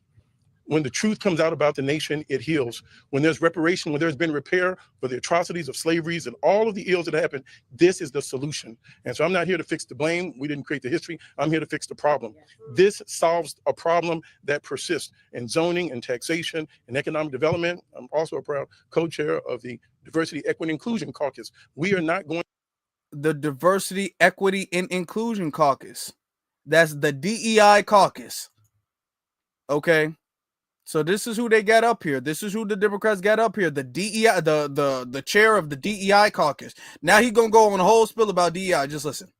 When the truth comes out about the nation, it heals. When there's reparation, when there's been repair for the atrocities of slaveries and all of the ills that happened, this is the solution. And so I'm not here to fix the blame. We didn't create the history. I'm here to fix the problem. This solves a problem that persists in zoning and taxation and economic development. I'm also a proud co-chair of the Diversity, Equity, Inclusion Caucus. We are not going. The Diversity, Equity, and Inclusion Caucus. That's the DEI caucus. Okay. So this is who they got up here. This is who the Democrats got up here. The DEI, the chair of the DEI caucus. Now he's gonna go on a whole spill about DEI. Just listen.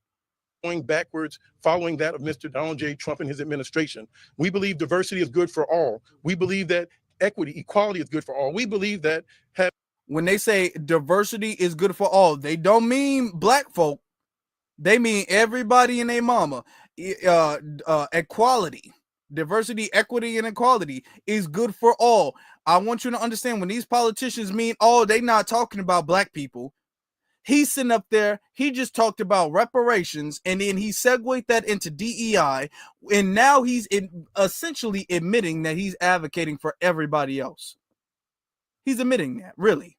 Going backwards, following that of Mr. Donald J. Trump and his administration. We believe diversity is good for all. We believe that equity, equality is good for all. We believe that when they say diversity is good for all, they don't mean black folk. They mean everybody and their mama. Equality. Diversity, equity, and equality is good for all. I want you to understand when these politicians mean all, they not talking about black people. He's sitting up there. He just talked about reparations, and then he segued that into DEI, and now he's essentially admitting that he's advocating for everybody else. He's admitting that, really.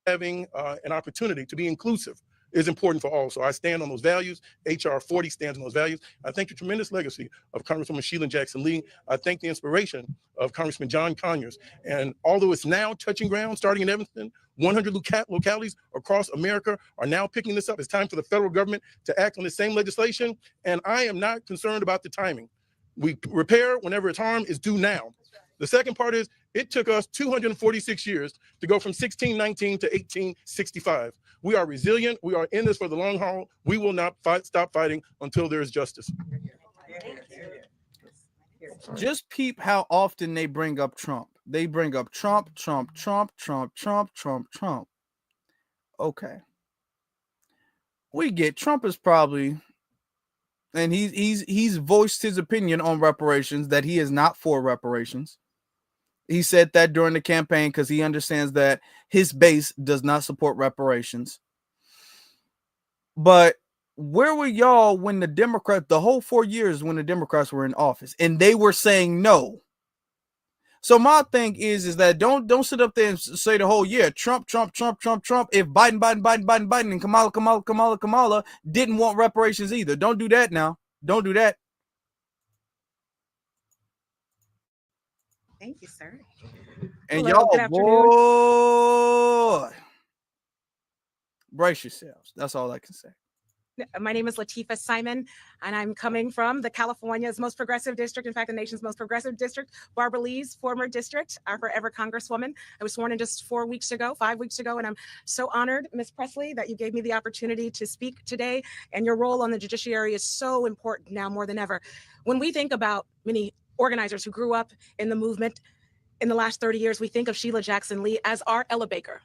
Having an opportunity to be inclusive is important for all. So I stand on those values. HR 40 stands on those values. I thank the tremendous legacy of Congresswoman Sheila Jackson Lee. I thank the inspiration of Congressman John Conyers. And although it's now touching ground, starting in Evanston, 100 localities across America are now picking this up. It's time for the federal government to act on the same legislation. And I am not concerned about the timing. We repair whenever it's harmed is due now. The second part is it took us 246 years to go from 1619 to 1865. We are resilient. We are in this for the long haul. We will not stop fighting until there is justice. Just peep how often they bring up Trump. They bring up Trump, Trump, Trump, Trump, Trump, Trump, Trump. Okay. We get Trump is probably, and he's voiced his opinion on reparations, that he is not for reparations. He said that during the campaign because he understands that his base does not support reparations. But where were y'all when the whole 4 years when the Democrats were in office and they were saying no? So my thing is that don't sit up there and say the whole year Trump, Trump, Trump, Trump, Trump. If Biden, and Kamala didn't want reparations either. Don't do that now. Don't do that. Thank you, sir. And Hello, good afternoon. boy, brace yourselves. That's all I can say. My name is Latifah Simon, and I'm coming from the California's most progressive district, in fact, the nation's most progressive district, Barbara Lee's former district, our forever Congresswoman. I was sworn in just 5 weeks ago, and I'm so honored, Ms. Presley, that you gave me the opportunity to speak today, and your role on the judiciary is so important now more than ever. When we think about many organizers who grew up in the movement in the last 30 years, we think of Sheila Jackson Lee as our Ella Baker.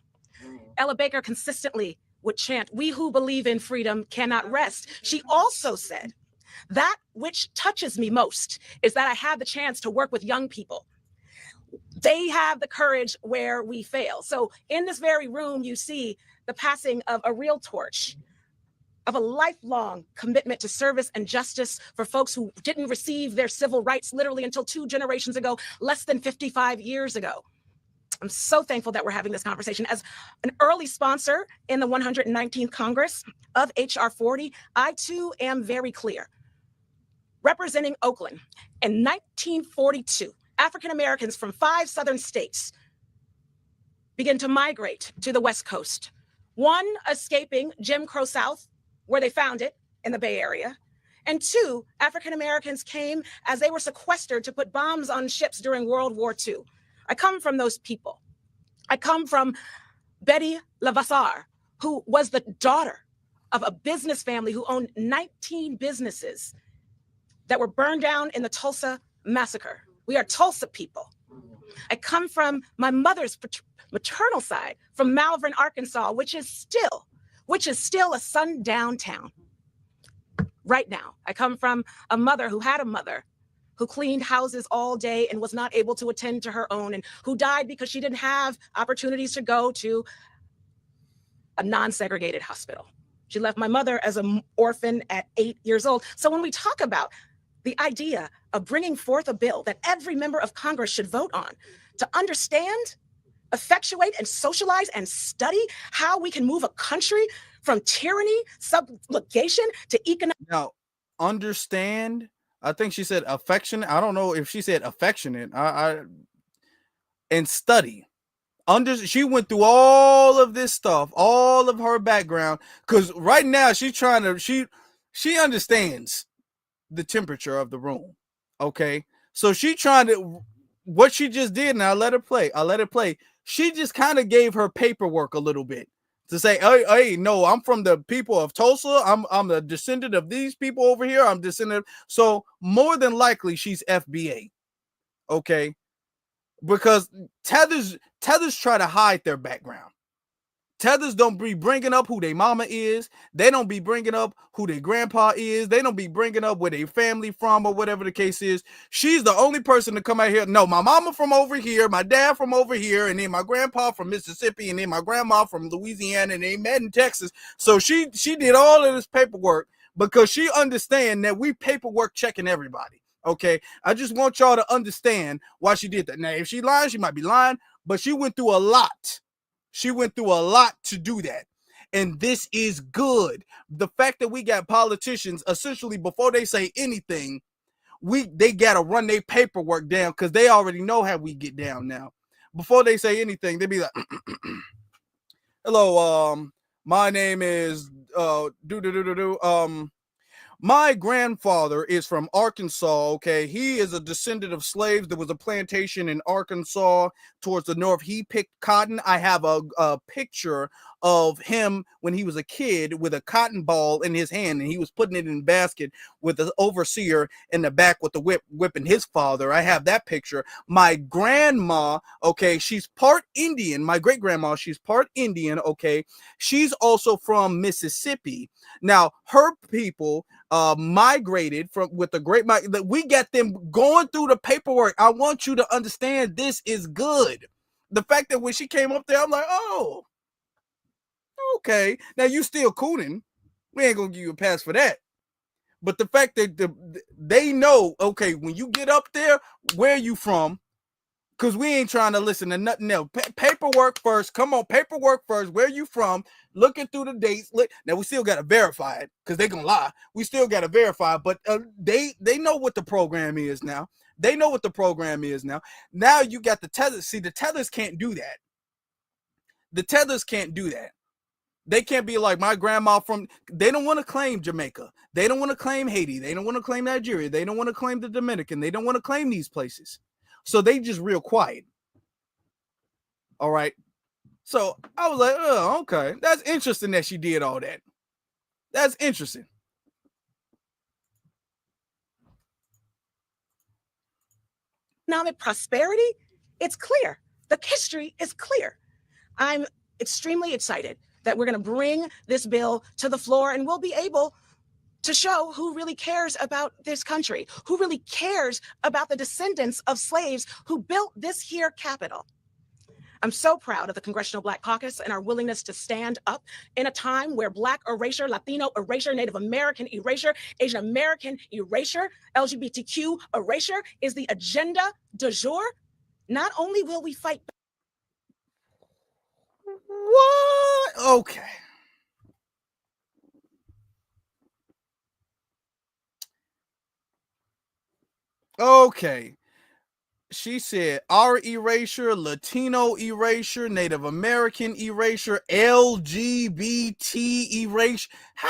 Ella Baker consistently would chant, "We who believe in freedom cannot rest." She also said, "That which touches me most is that I have the chance to work with young people. They have the courage where we fail." So in this very room, you see the passing of a real torch, of a lifelong commitment to service and justice for folks who didn't receive their civil rights literally until 2 generations ago, less than 55 years ago. I'm so thankful that we're having this conversation. As an early sponsor in the 119th Congress of HR 40, I too am very clear. Representing Oakland in 1942, African Americans from 5 southern states began to migrate to the West Coast. 1, escaping Jim Crow South, where they found it in the Bay Area. And 2, African Americans came as they were sequestered to put bombs on ships during World War II. I come from those people. I come from Betty Levasseur, who was the daughter of a business family who owned 19 businesses that were burned down in the Tulsa massacre. We are Tulsa people. I come from my mother's maternal side, from Malvern, Arkansas, which is still a sundown town. Right now, I come from a mother who had a mother who cleaned houses all day and was not able to attend to her own, and who died because she didn't have opportunities to go to a non-segregated hospital. She left my mother as an orphan at 8 years old. So when we talk about the idea of bringing forth a bill that every member of Congress should vote on to understand, effectuate, and socialize and study how we can move a country from tyranny, subjugation to economic. Now, understand, I think she said affectionate. I don't know if she said affectionate. And study. She went through all of this stuff, all of her background, because right now she's trying to, she understands the temperature of the room. Okay. So she trying to, what she just did, and I let her play. She just kind of gave her paperwork a little bit to say, hey, no, I'm from the people of Tulsa. I'm a descendant of these people over here. I'm descendant. So more than likely she's FBA. Okay. Because tethers try to hide their background. Tethers don't be bringing up who their mama is. They don't be bringing up who their grandpa is. They don't be bringing up where they family from or whatever the case is. She's the only person to come out here. No, my mama from over here, my dad from over here, and then my grandpa from Mississippi, and then my grandma from Louisiana, and they met in Texas. So she did all of this paperwork because she understands that we paperwork checking everybody. Okay, I just want y'all to understand why she did that. Now, if she lying, she might be lying, but she went through a lot. She went through a lot to do that. And this is good. The fact that we got politicians, essentially, before they say anything, they got to run their paperwork down because they already know how we get down now. Before they say anything, they be like, hello, my name is, my grandfather is from Arkansas, okay? He is a descendant of slaves. There was a plantation in Arkansas towards the north. He picked cotton. I have a picture of him when he was a kid with a cotton ball in his hand, and he was putting it in a basket with the overseer in the back with the whipping his father. I have that picture. My grandma, okay, she's part Indian. My great-grandma, she's part Indian, okay? She's also from Mississippi. Now, her people migrated with the great, that we got them going through the paperwork. I want you to understand this is good. The fact that when she came up there, I'm like, oh, okay. Now you still cooning. We ain't gonna give you a pass for that. But the fact that they know, okay, when you get up there, where you from? Because we ain't trying to listen to nothing else. Paperwork first. Come on, paperwork first. Where you from? Looking through the dates. Now we still got to verify it because they gonna lie. We still got to verify, but they know what the program is now. They know what the program is now. Now you got the tethers. See, the tethers can't do that. The tethers can't do that. They can't be like my grandma from, they don't want to claim Jamaica. They don't want to claim Haiti. They don't want to claim Nigeria. They don't want to claim the Dominican. They don't want to claim these places. So they just real quiet. All right. So I was like, oh, okay. That's interesting that she did all that. That's interesting. Economic prosperity, it's clear. The history is clear. I'm extremely excited that we're going to bring this bill to the floor and we'll be able to show who really cares about this country, who really cares about the descendants of slaves who built this here capital. I'm so proud of the Congressional Black Caucus and our willingness to stand up in a time where Black erasure, Latino erasure, Native American erasure, Asian American erasure, LGBTQ erasure is the agenda du jour. Not only will we fight. What? Okay. Okay. She said our erasure, Latino erasure, Native American erasure, LGBT erasure. How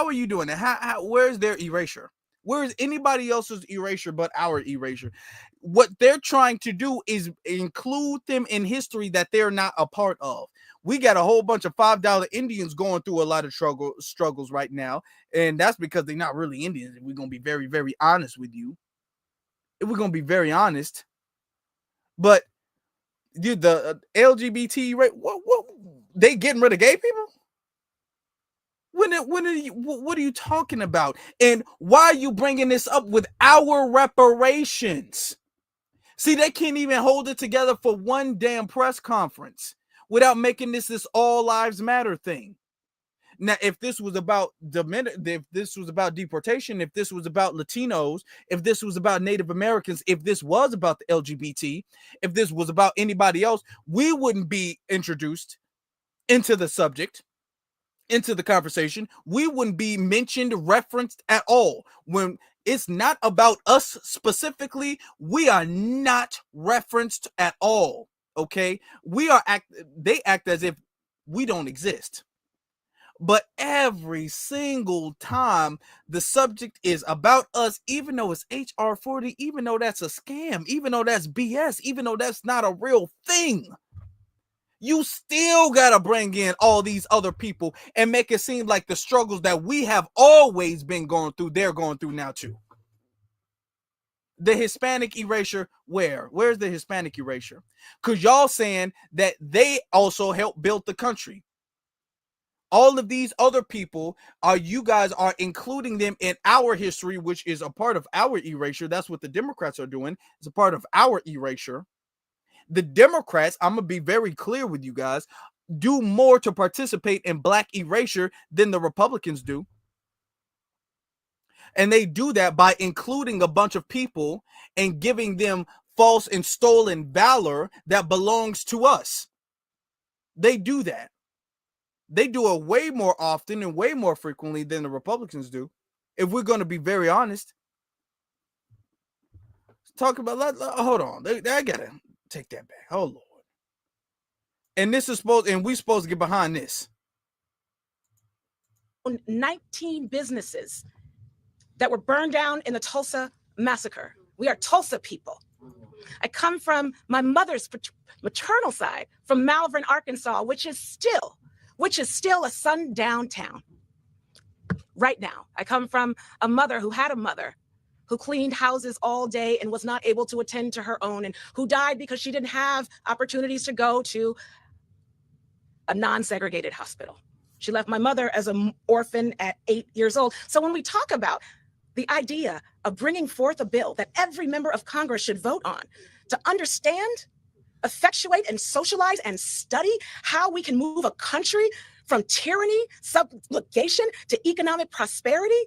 are you doing that? Where's their erasure? Where is anybody else's erasure but our erasure? What they're trying to do is include them in history that they're not a part of. We got a whole bunch of $5 Indians going through a lot of struggles right now. And that's because they're not really Indians. We're going to be very, very honest with you. If we're going to be very honest. But dude, the LGBT, right? What they getting rid of gay people? What are you talking about? And why are you bringing this up with our reparations? See, they can't even hold it together for one damn press conference without making this all lives matter thing. Now, if this was about if this was about deportation, if this was about Latinos, if this was about Native Americans, if this was about the LGBT, if this was about anybody else, we wouldn't be introduced into the subject, into the conversation. We wouldn't be mentioned, referenced at all. When it's not about us specifically, we are not referenced at all. Okay, they act as if we don't exist. But every single time the subject is about us, even though it's HR 40, even though that's a scam, even though that's BS, even though that's not a real thing, you still got to bring in all these other people and make it seem like the struggles that we have always been going through, they're going through now too. The Hispanic erasure, where's the Hispanic erasure? Because y'all saying that they also helped build the country. All of these other people you guys are including them in our history, which is a part of our erasure. That's what the Democrats are doing. It's a part of our erasure. The Democrats, I'm going to be very clear with you guys, do more to participate in Black erasure than the Republicans do. And they do that by including a bunch of people and giving them false and stolen valor that belongs to us. They do that. They do it way more often and way more frequently than the Republicans do. If we're going to be very honest. Talk about, hold on. I got to take that back. Oh, Lord. And we're supposed to get behind this. 19 businesses that were burned down in the Tulsa massacre. We are Tulsa people. I come from my mother's maternal side, from Malvern, Arkansas, which is still a sundown town. Right now, I come from a mother who had a mother who cleaned houses all day and was not able to attend to her own, and who died because she didn't have opportunities to go to a non-segregated hospital. She left my mother as an orphan at 8 years old. So when we talk about the idea of bringing forth a bill that every member of Congress should vote on to understand, effectuate, and socialize and study how we can move a country from tyranny, subjugation to economic prosperity,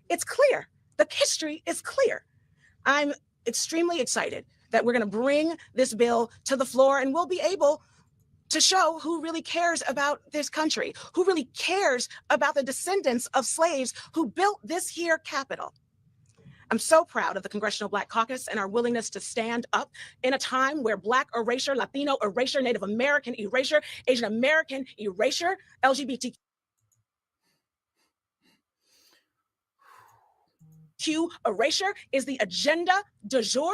it's clear. The history is clear. I'm extremely excited that we're going to bring this bill to the floor, and we'll be able to show who really cares about this country, who really cares about the descendants of slaves who built this here Capitol. I'm so proud of the Congressional Black Caucus and our willingness to stand up in a time where Black erasure, Latino erasure, Native American erasure, Asian American erasure, LGBTQ erasure is the agenda du jour.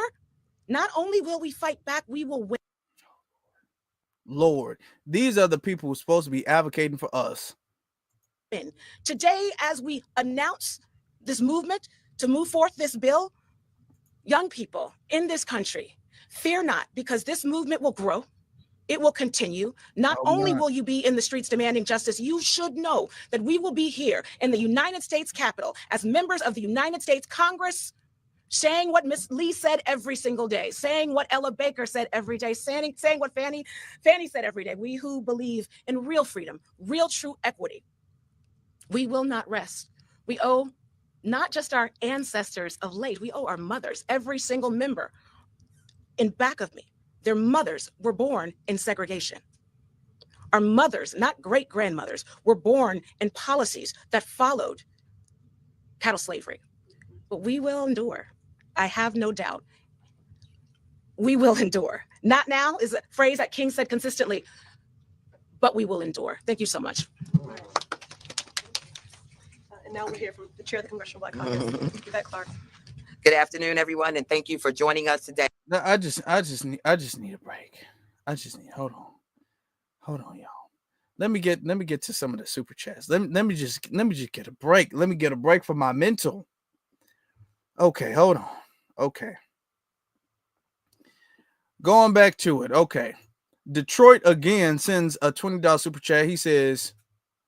Not only will we fight back, we will win. Lord, these are the people who are supposed to be advocating for us. Today, as we announce this movement to move forth this bill, young people in this country, fear not, because this movement will grow. It will continue. Not only will you be in the streets demanding justice, you should know that we will be here in the United States Capitol as members of the United States Congress, saying what Miss Lee said every single day, saying what Ella Baker said every day, saying what Fannie said every day. We who believe in real freedom, real true equity, we will not rest. We owe not just our ancestors of late, we owe our mothers, every single member in back of me. Their mothers were born in segregation. Our mothers, not great-grandmothers, were born in policies that followed chattel slavery. But we will endure. I have no doubt. We will endure. Not now is a phrase that King said consistently, but we will endure. Thank you so much. And now we'll hear from the chair of the Congressional Black Caucus, Yvette Clarke. Good afternoon, everyone, and thank you for joining us today. I just need a break. Hold on, y'all. Let me get to some of the super chats. Let me just get a break. Let me get a break for my mental. Okay, hold on. Okay. Going back to it. Okay. Detroit again sends a $20 super chat. He says,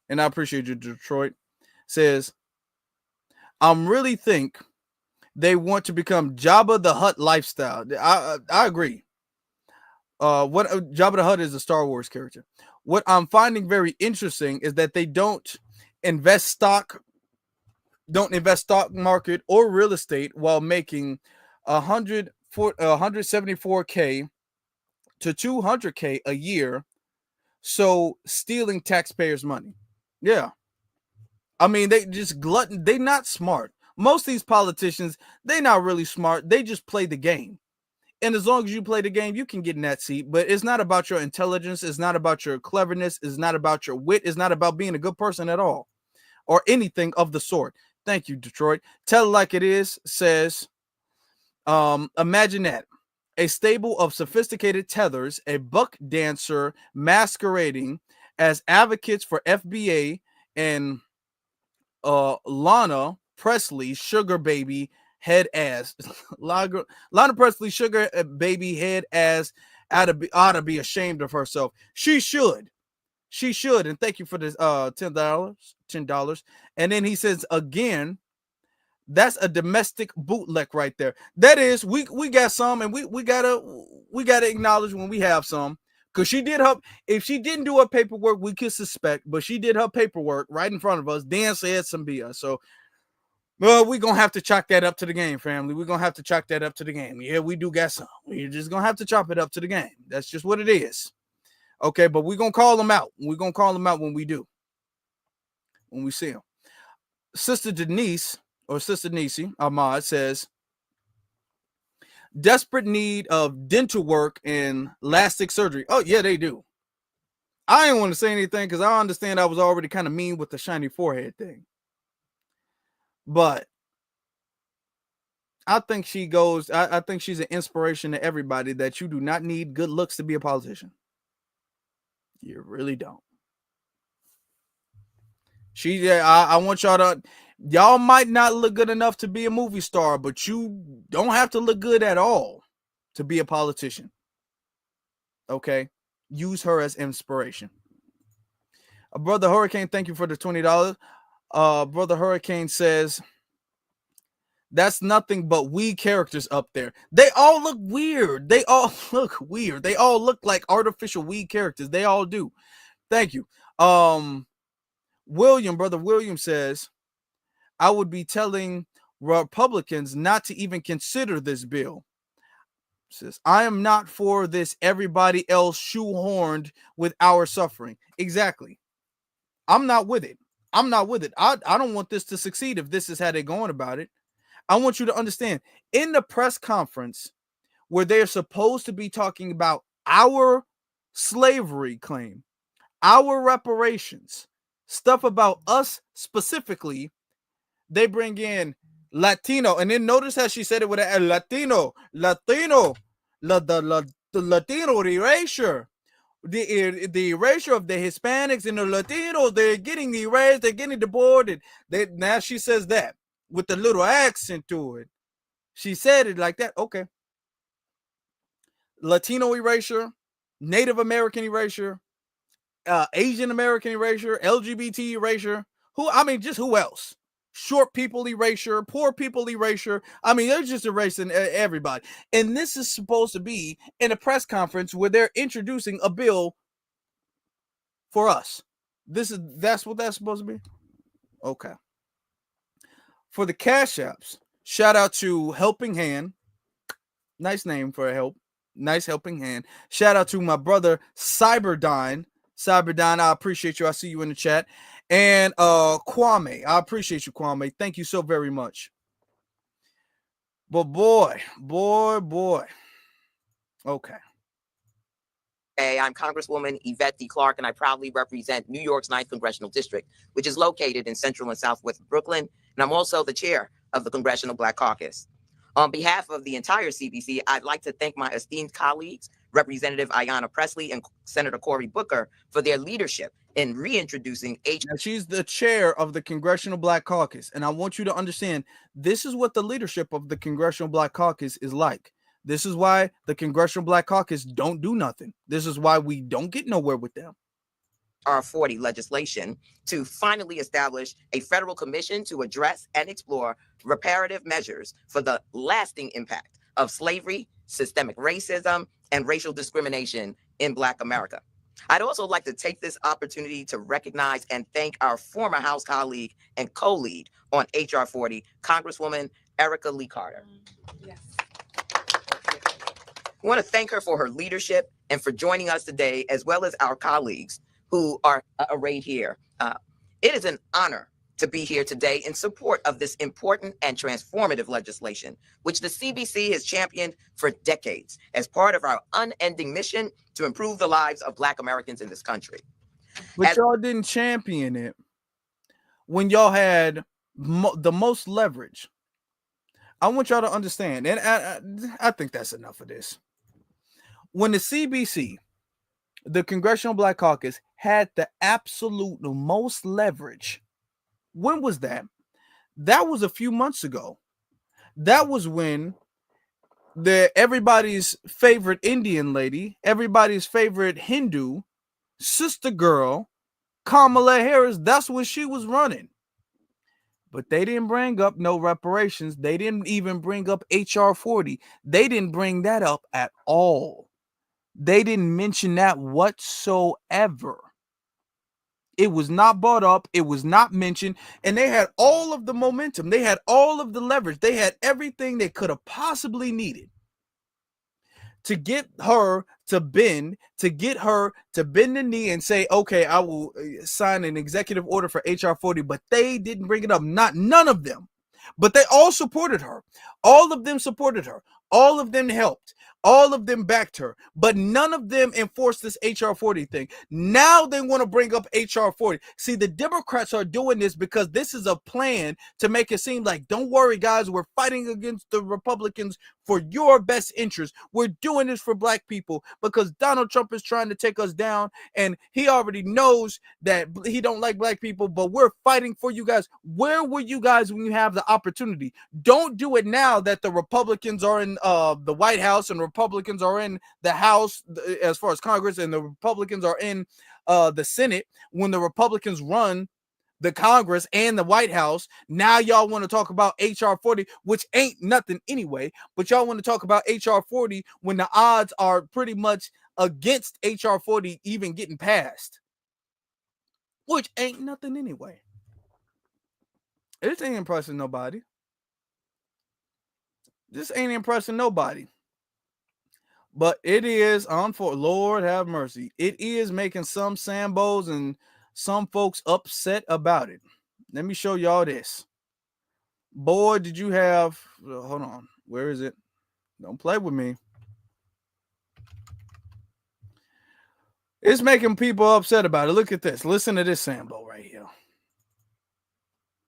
and I appreciate you, Detroit, says, I'm really think they want to become Jabba the Hutt lifestyle. I agree. What Jabba the Hutt is a Star Wars character. What I'm finding very interesting is that they don't invest stock market or real estate while making 174K to 200K a year. So stealing taxpayers' money. Yeah. I mean, they just glutton. They're not smart. Most of these politicians, they're not really smart. They just play the game. And as long as you play the game, you can get in that seat. But it's not about your intelligence. It's not about your cleverness. It's not about your wit. It's not about being a good person at all or anything of the sort. Thank you, Detroit. Tell it like it is says, imagine that. A stable of sophisticated tethers, a buck dancer masquerading as advocates for FBA and Lana Presley, sugar baby head ass. Lana Presley, sugar baby head ass ought to be ashamed of herself. She should. And thank you for this $10. And then he says again, that's a domestic bootleg right there. That is, we got some, and we gotta acknowledge when we have some. Because she did her, if she didn't do her paperwork, we could suspect, but she did her paperwork right in front of us. Dan said some BS. So, well, we're going to have to chalk that up to the game, family. We're going to have to chalk that up to the game. Yeah, we do got some. We're just going to have to chop it up to the game. That's just what it is. Okay, but we're going to call them out. We're going to call them out when we do. When we see them. Sister Denise, or Sister Nisi Ahmad says, desperate need of dental work and plastic surgery. Oh, yeah, they do. I didn't want to say anything because I understand I was already kind of mean with the shiny forehead thing. But I think I think she's an inspiration to everybody that you do not need good looks to be a politician. You really don't. I want y'all might not look good enough to be a movie star, but you don't have to look good at all to be a politician. Okay? Use her as inspiration. Brother Hurricane, thank you for the $20. Brother Hurricane says, that's nothing but weed characters up there. They all look weird. They all look like artificial weed characters. They all do. Thank you. Brother William says, I would be telling Republicans not to even consider this bill. Says, I am not for this everybody else shoehorned with our suffering. Exactly. I'm not with it. I don't want this to succeed if this is how they're going about it. I want you to understand, in the press conference where they're supposed to be talking about our slavery claim, our reparations, stuff about us specifically, they bring in Latino. And then notice how she said it with a Latino, the Latino erasure. The erasure of the Hispanics and the Latinos, they're getting erased, they're getting deported. Now she says that with a little accent to it. She said it like that. Okay. Latino erasure, Native American erasure, Asian American erasure, LGBT erasure. Just who else? Short people erasure, poor people erasure. They're just erasing everybody. And this is supposed to be in a press conference where they're introducing a bill for us. That's what that's supposed to be? Okay. For the Cash Apps, shout out to Helping Hand. Nice name for a help. Nice helping hand. Shout out to my brother Cyberdyne. Cyberdyne, I appreciate you. I see you in the chat. And Kwame, I appreciate you, Kwame. Thank you so very much. But boy. Okay. Hey, I'm Congresswoman Yvette D. Clarke, and I proudly represent New York's 9th Congressional District, which is located in central and southwest Brooklyn. And I'm also the chair of the Congressional Black Caucus. On behalf of the entire CBC, I'd like to thank my esteemed colleagues, Representative Ariana Presley and Senator Cory Booker, for their leadership in reintroducing Now, she's the chair of the Congressional Black Caucus. And I want you to understand, this is what the leadership of the Congressional Black Caucus is like. This is why the Congressional Black Caucus don't do nothing. This is why we don't get nowhere with them. HR 40 legislation to finally establish a federal commission to address and explore reparative measures for the lasting impact of slavery, systemic racism, and racial discrimination in Black America. I'd also like to take this opportunity to recognize and thank our former House colleague and co-lead on HR 40, Congresswoman Erica Lee Carter. Yes. I want to thank her for her leadership and for joining us today, as well as our colleagues who are arrayed here. It is an honor to be here today in support of this important and transformative legislation, which the CBC has championed for decades as part of our unending mission to improve the lives of Black Americans in this country. But y'all didn't champion it when y'all had the most leverage. I want y'all to understand, and I think that's enough of this. When the CBC, the Congressional Black Caucus, had the absolute most leverage, when was that? That was a few months ago. That was when everybody's favorite Indian lady, everybody's favorite Hindu, sister girl, Kamala Harris, that's when she was running. But they didn't bring up no reparations. They didn't even bring up HR 40. They didn't bring that up at all. They didn't mention that whatsoever. It was not brought up. It was not mentioned. And they had all of the momentum. They had all of the leverage. They had everything they could have possibly needed to get her to bend, the knee and say, okay, I will sign an executive order for HR 40. But they didn't bring it up. None of them. But they all supported her. All of them supported her. All of them helped. All of them backed her, but none of them enforced this HR 40 thing. Now they want to bring up HR 40. See, the Democrats are doing this because this is a plan to make it seem like, don't worry, guys, we're fighting against the Republicans for your best interest. We're doing this for Black people because Donald Trump is trying to take us down, and he already knows that he don't like Black people, but we're fighting for you guys. Where were you guys when you have the opportunity? Don't do it now that the Republicans are in the White House and Republicans are in the House as far as Congress, and the Republicans are in the Senate. When the Republicans run the Congress and the White House, now y'all want to talk about HR 40, which ain't nothing anyway, but y'all want to talk about HR 40 when the odds are pretty much against HR 40 even getting passed, which ain't nothing anyway. This ain't impressing nobody. This ain't impressing nobody. But it is, Lord have mercy, it is making some Sambos and some folks upset about it. Let me show y'all this. Boy, did you have, hold on, where is it? Don't play with me. It's making people upset about it. Look at this. Listen to this Sambo right here.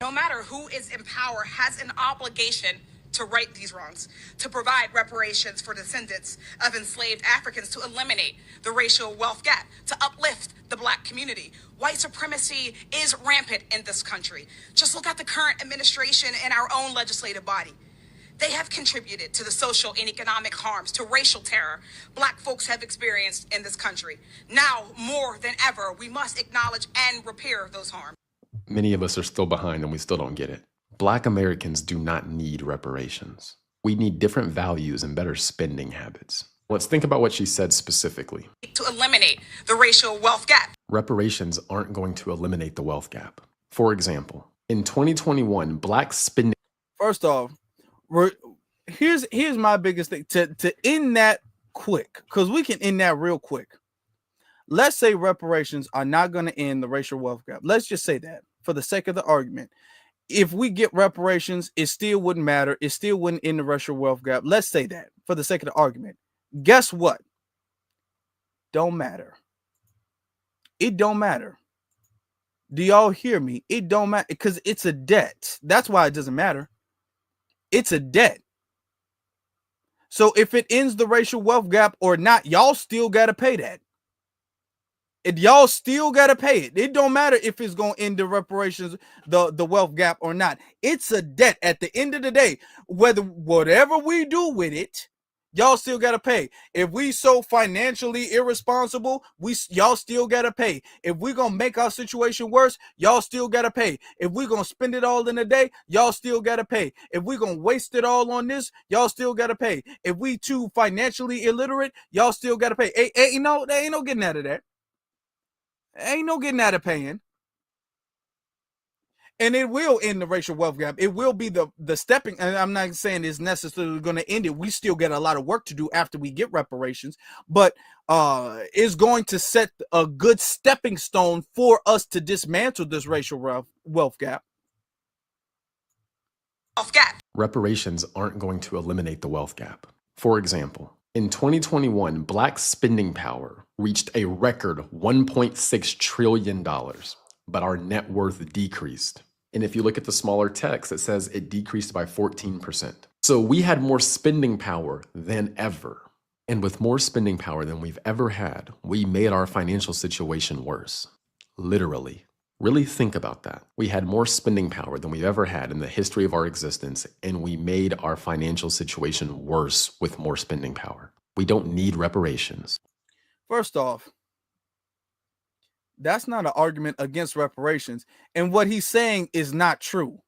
No matter who is in power has an obligation to right these wrongs, to provide reparations for descendants of enslaved Africans, to eliminate the racial wealth gap, to uplift the Black community. White supremacy is rampant in this country. Just look at the current administration and our own legislative body. They have contributed to the social and economic harms, to racial terror Black folks have experienced in this country. Now, more than ever, we must acknowledge and repair those harms. Many of us are still behind and we still don't get it. Black Americans do not need reparations. We need different values and better spending habits. Let's think about what she said specifically. To eliminate the racial wealth gap. Reparations aren't going to eliminate the wealth gap. For example, in 2021, Black spending... First off, here's my biggest thing. To end that quick, because we can end that real quick. Let's say reparations are not going to end the racial wealth gap. Let's just say that for the sake of the argument. If we get reparations, it still wouldn't matter. It still wouldn't end the racial wealth gap. Let's say that for the sake of the argument. Guess what? Don't matter. It don't matter. Do y'all hear me? It don't matter because it's a debt. That's why it doesn't matter. It's a debt. So if it ends the racial wealth gap or not, y'all still got to pay that. Y'all still got to pay it. It don't matter if it's going to end the reparations, the wealth gap or not. It's a debt at the end of the day. Whatever we do with it, Y'all still gotta pay. If we so financially irresponsible, y'all still gotta pay. If we gonna make our situation worse, y'all still gotta pay. If we gonna spend it all in a day, y'all still gotta pay. If we gonna waste it all on this, y'all still gotta pay. If we too financially illiterate, y'all still gotta pay. There ain't no getting out of that. Ain't no getting out of paying. And it will end the racial wealth gap. It will be the stepping, and I'm not saying it's necessarily going to end it. We still get a lot of work to do after we get reparations, but it's going to set a good stepping stone for us to dismantle this racial wealth gap. Reparations aren't going to eliminate the wealth gap. For example, in 2021, Black spending power reached a record $1.6 trillion, but our net worth decreased. And if you look at the smaller text, it says it decreased by 14%. So we had more spending power than ever. And with more spending power than we've ever had, we made our financial situation worse. Literally. Really think about that. We had more spending power than we've ever had in the history of our existence, and we made our financial situation worse with more spending power. We don't need reparations. First off, that's not an argument against reparations. And what he's saying is not true.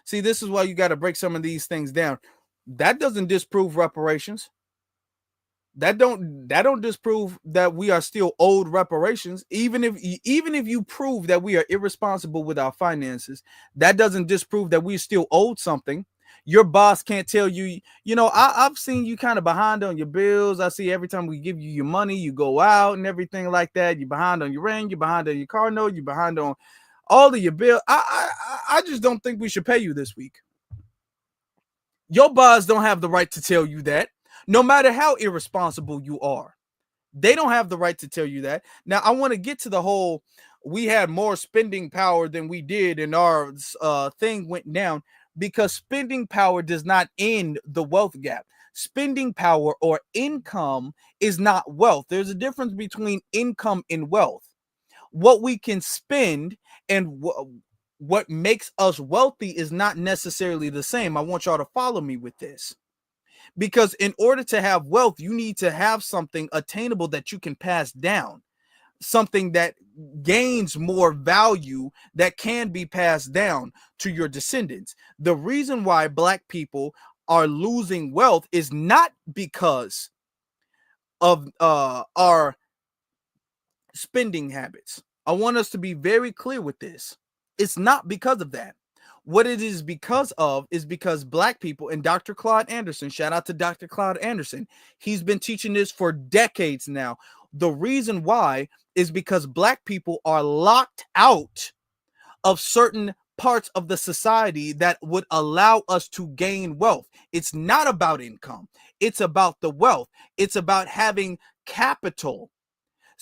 See, this is why you got to break some of these things down. That doesn't disprove reparations. That don't disprove that we are still owed reparations. Even if you prove that we are irresponsible with our finances, that doesn't disprove that we still owed something. Your boss can't tell you, I've seen you kind of behind on your bills. I see every time we give you your money, you go out and everything like that. You're behind on your rent, you're behind on your car note, you're behind on all of your bills. I just don't think we should pay you this week. Your boss don't have the right to tell you that, no matter how irresponsible you are. They don't have the right to tell you that. Now, I want to get to the whole, we had more spending power than we did and our thing went down. Because spending power does not end the wealth gap. Spending power or income is not wealth. There's a difference between income and wealth. What we can spend and what makes us wealthy is not necessarily the same. I want y'all to follow me with this. Because in order to have wealth, you need to have something attainable that you can pass down. Something that gains more value that can be passed down to your descendants. The reason why Black people are losing wealth is not because of our spending habits. I want us to be very clear with this. It's not because of that. What it is because of is because Black people, and Dr. Claude Anderson, shout out to Dr. Claude Anderson, he's been teaching this for decades now. The reason why is because Black people are locked out of certain parts of the society that would allow us to gain wealth. It's not about income. It's about the wealth. It's about having capital.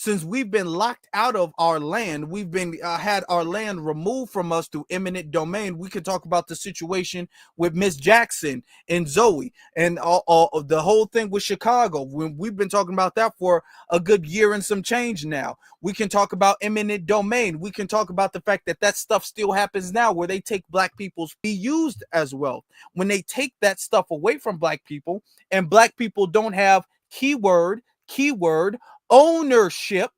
Since we've been locked out of our land, we've been had our land removed from us through eminent domain. We could talk about the situation with Miss Jackson and Zoe and all the whole thing with Chicago. We've been talking about that for a good year and some change now. We can talk about eminent domain. We can talk about the fact that that stuff still happens now, where they take Black people's be used as well. When they take that stuff away from Black people, and Black people don't have keyword ownership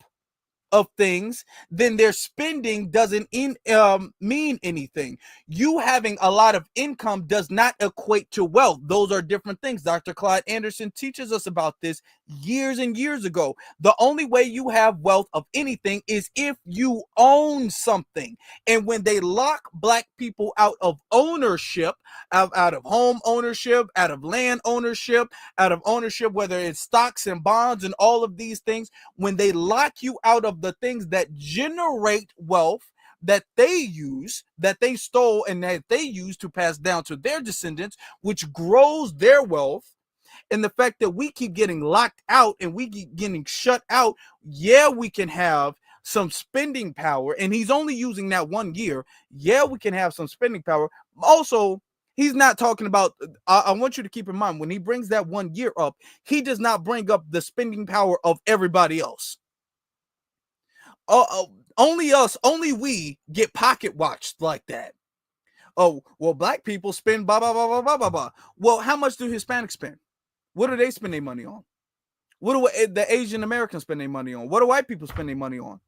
of things, then their spending doesn't mean anything. You having a lot of income does not equate to wealth. Those are different things. Dr. Claude Anderson teaches us about this years and years ago. The only way you have wealth of anything is if you own something. And when they lock Black people out of ownership, out of home ownership, out of land ownership, out of ownership, whether it's stocks and bonds and all of these things, when they lock you out of the things that generate wealth that they use, that they stole and that they use to pass down to their descendants, which grows their wealth, and the fact that we keep getting locked out and we keep getting shut out, yeah, we can have some spending power, and he's only using that 1 year. Yeah, we can have some spending power. Also, he's not talking about, I want you to keep in mind, when he brings that 1 year up, he does not bring up the spending power of everybody else. Only we get pocket watched like that. Oh, well, Black people spend blah, blah, blah, blah, blah, blah, blah. Well, how much do Hispanics spend? What do they spend their money on? What do the Asian Americans spend their money on? What do white people spend their money on?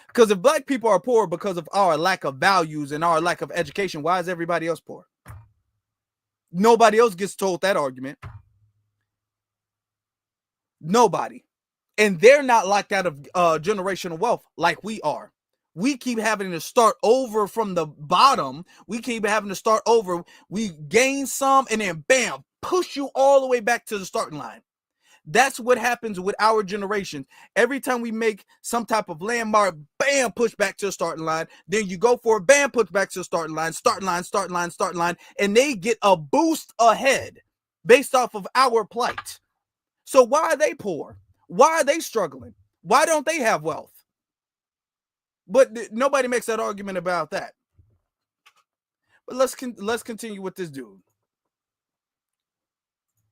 Because if black people are poor because of our lack of values and our lack of education, why is everybody else poor? Nobody else gets told that argument. Nobody. And they're not locked out of generational wealth like we are. We keep having to start over from the bottom. We keep having to start over. We gain some and then bam, push you all the way back to the starting line. That's what happens with our generation. Every time we make some type of landmark, bam, push back to the starting line. Then you go for it, bam, push back to the starting line, starting line, starting line, starting line. And they get a boost ahead based off of our plight. So why are they poor? Why are they struggling? Why don't they have wealth? But nobody makes that argument about that. But let's continue with this dude.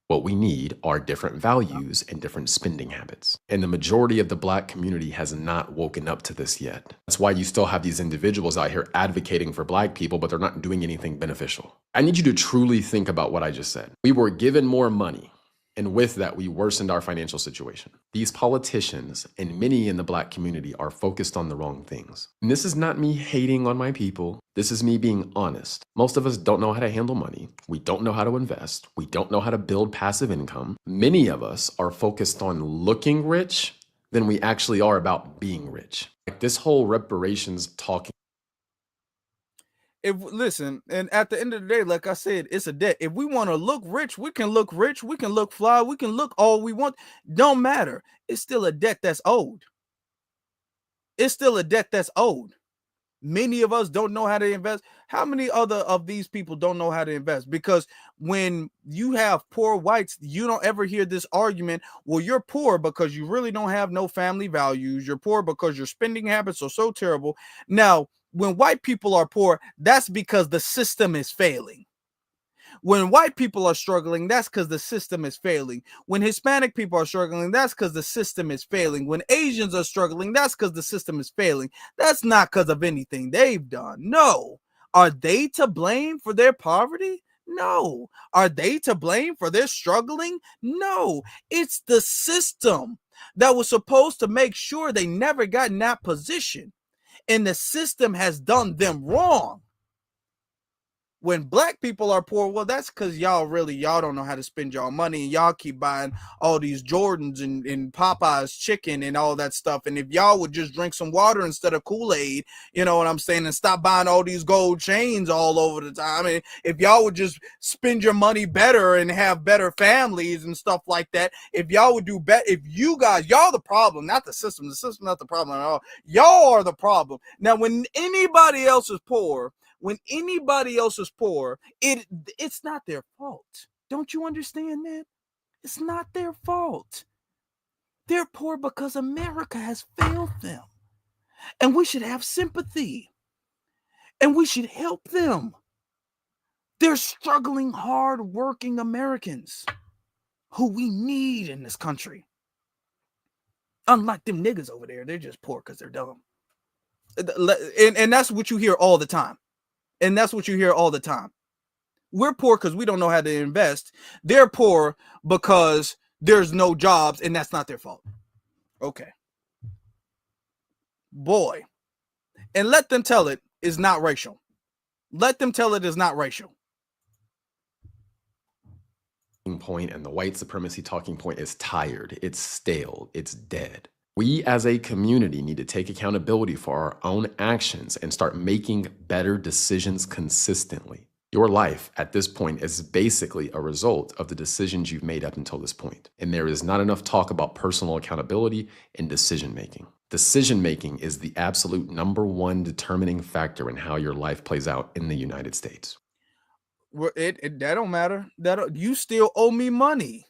What we need are different values and different spending habits. And the majority of the black community has not woken up to this yet. That's why you still have these individuals out here advocating for black people, but they're not doing anything beneficial. I need you to truly think about what I just said. We were given more money, and with that, we worsened our financial situation. These politicians and many in the black community are focused on the wrong things. And this is not me hating on my people. This is me being honest. Most of us don't know how to handle money. We don't know how to invest. We don't know how to build passive income. Many of us are focused on looking rich than we actually are about being rich. Like this whole reparations talking. Listen, and at the end of the day, like I said, it's a debt. If we want to look rich, we can look fly, we can look all we want. Don't matter. It's still a debt that's owed. It's still a debt that's owed. Many of us don't know how to invest. How many other of these people don't know how to invest? Because when you have poor whites, you don't ever hear this argument, well, you're poor because you really don't have no family values. You're poor because your spending habits are so terrible. Now, when white people are poor, that's because the system is failing. When white people are struggling, that's because the system is failing. When Hispanic people are struggling, that's because the system is failing. When Asians are struggling, that's because the system is failing. That's not because of anything they've done. No. Are they to blame for their poverty? No. Are they to blame for their struggling? No. It's the system that was supposed to make sure they never got in that position. And the system has done them wrong. When black people are poor, well, that's because y'all don't know how to spend y'all money, and y'all keep buying all these Jordans and Popeye's chicken and all that stuff. And if y'all would just drink some water instead of Kool-Aid, you know what I'm saying, and stop buying all these gold chains all over the time. I mean, if y'all would just spend your money better and have better families and stuff like that, if y'all would do better, if you guys, y'all the problem, not the system. The system's not the problem at all. Y'all are the problem. Now, when anybody else is poor, it's not their fault. Don't you understand that? It's not their fault. They're poor because America has failed them. And we should have sympathy. And we should help them. They're struggling, hard-working Americans who we need in this country. Unlike them niggas over there, they're just poor because they're dumb. And that's what you hear all the time. We're poor because we don't know how to invest. They're poor because there's no jobs, and that's not their fault. Okay. Boy. And let them tell it is not racial. Let them tell it is not racial. Point and the white supremacy talking point is tired. It's stale. It's dead. We as a community need to take accountability for our own actions and start making better decisions consistently. Your life at this point is basically a result of the decisions you've made up until this point. And there is not enough talk about personal accountability and decision making. Decision making is the absolute #1 determining factor in how your life plays out in the United States. That don't matter. You still owe me money.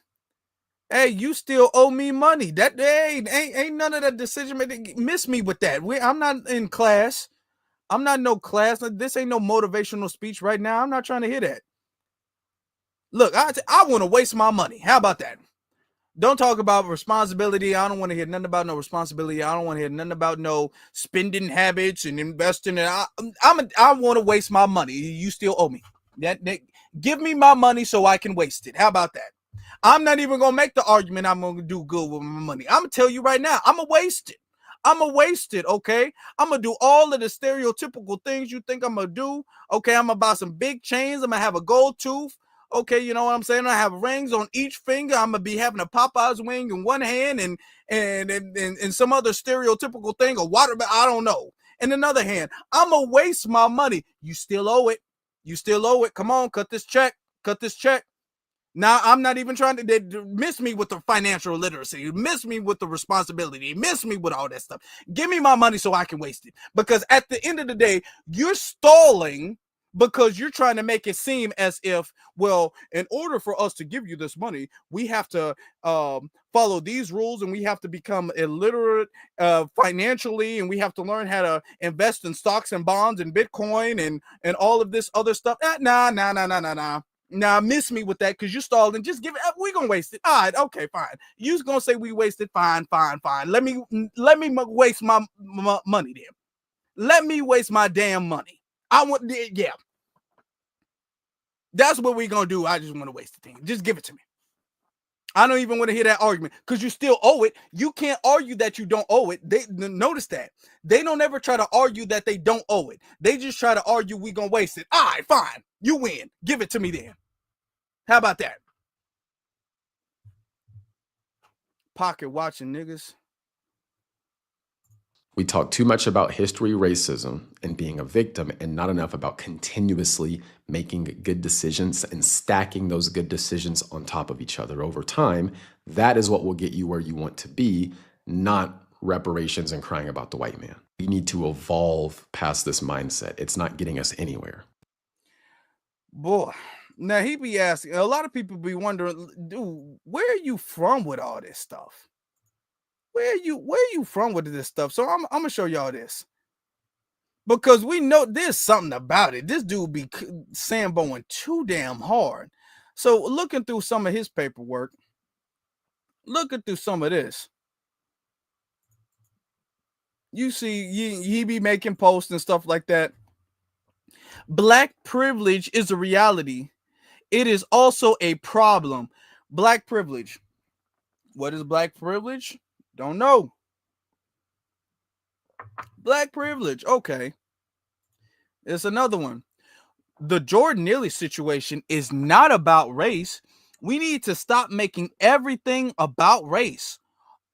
Hey, you still owe me money. That ain't none of that decision making. Miss me with that. I'm not in class. I'm not no class. This ain't no motivational speech right now. I'm not trying to hear that. Look, I want to waste my money. How about that? Don't talk about responsibility. I don't want to hear nothing about no responsibility. I don't want to hear nothing about no spending habits and investing. I want to waste my money. You still owe me. Give me my money so I can waste it. How about that? I'm not even gonna make the argument I'm gonna do good with my money. I'm gonna tell you right now, I'm gonna waste it. I'm gonna waste it, okay? I'm gonna do all of the stereotypical things you think I'm gonna do. Okay, I'm gonna buy some big chains. I'm gonna have a gold tooth. Okay, you know what I'm saying? I have rings on each finger. I'm gonna be having a Popeye's wing in one hand and some other stereotypical thing, a water, I don't know. In another hand, I'm gonna waste my money. You still owe it. You still owe it. Come on, cut this check. Cut this check. Now, I'm not even trying to, they miss me with the financial literacy, miss me with the responsibility, miss me with all that stuff. Give me my money so I can waste it. Because at the end of the day, you're stalling because you're trying to make it seem as if, well, in order for us to give you this money, we have to follow these rules and we have to become illiterate financially, and we have to learn how to invest in stocks and bonds and Bitcoin and all of this other stuff. Nah. Now, miss me with that because you stalled and just give it. We're going to waste it. All right. Okay, fine. You're going to say we wasted. Fine. Let me waste my money then. Let me waste my damn money. Yeah. That's what we're going to do. I just want to waste the thing. Just give it to me. I don't even want to hear that argument because you still owe it. You can't argue that you don't owe it. Notice that. They don't ever try to argue that they don't owe it. They just try to argue we're going to waste it. All right, fine. You win. Give it to me then. How about that? Pocket watching niggas. We talk too much about history, racism, and being a victim, and not enough about continuously making good decisions and stacking those good decisions on top of each other over time. That is what will get you where you want to be, not reparations and crying about the white man. We need to evolve past this mindset. It's not getting us anywhere. Boy. Now, he be asking, a lot of people be wondering, dude, where are you from with all this stuff? Where are you from with this stuff? So I'm going to show y'all this. Because we know there's something about it. This dude be samboing too damn hard. So looking through some of his paperwork, looking through some of this, you see he be making posts and stuff like that. Black privilege is a reality. It is also a problem. Black privilege. What is black privilege? Don't know. Black privilege. Okay. It's another one. The Jordan Neely situation is not about race. We need to stop making everything about race.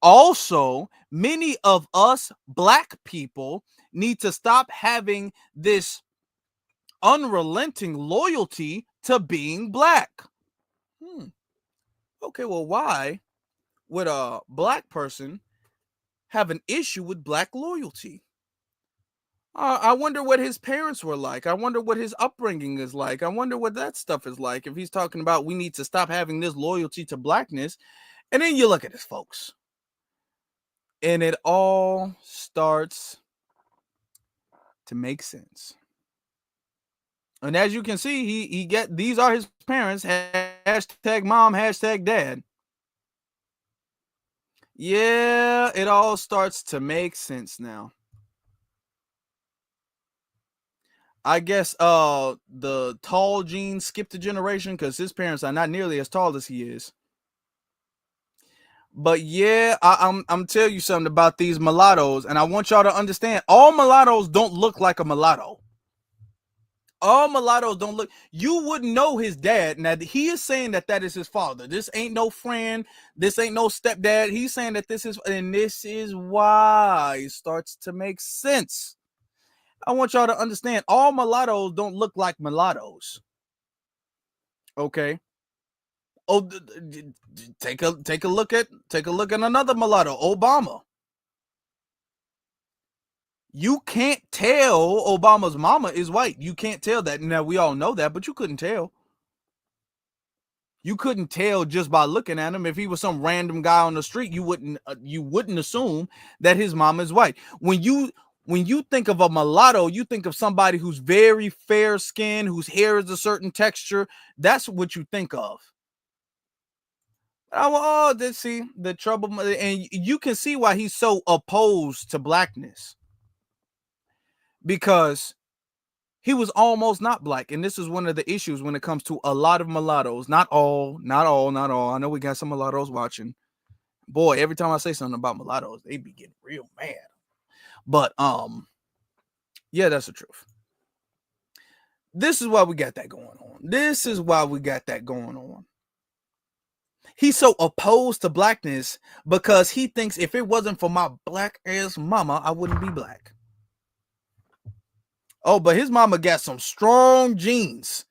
Also, many of us black people need to stop having this unrelenting loyalty to being black. Okay, well, why would a black person have an issue with black loyalty? I wonder what his parents were like. I wonder what his upbringing is like. I wonder what that stuff is like. If he's talking about we need to stop having this loyalty to blackness. And then you look at this, folks. And it all starts to make sense. And as you can see, these are his parents. Hashtag mom, hashtag dad. Yeah, it all starts to make sense now. I guess the tall gene skipped a generation because his parents are not nearly as tall as he is. But yeah, I'm telling you something about these mulattoes, and I want y'all to understand, all mulattoes don't look like a mulatto. All mulattoes don't look. You wouldn't know his dad. Now he is saying that is his father. This ain't no friend. This ain't no stepdad. He's saying that this is, and this is why it starts to make sense. I want y'all to understand, all mulattoes don't look like mulattoes. Okay. Oh, take a look at another mulatto, Obama. You can't tell Obama's mama is white. You can't tell that. Now we all know that, but you couldn't tell. You couldn't tell just by looking at him. If he was some random guy on the street, you wouldn't assume that his mama is white. When you think of a mulatto, you think of somebody who's very fair skinned, whose hair is a certain texture. That's what you think of. See the trouble, and you can see why he's so opposed to blackness, because He was almost not black. And this is one of the issues when it comes to a lot of mulattoes. Not all. I know we got some mulattoes watching. Boy, every time I say something about mulattoes, they be getting real mad. But yeah, that's the truth. This is why we got that going on. He's so opposed to blackness because he thinks if it wasn't for my black ass mama, I wouldn't be black. Oh, but his mama got some strong genes.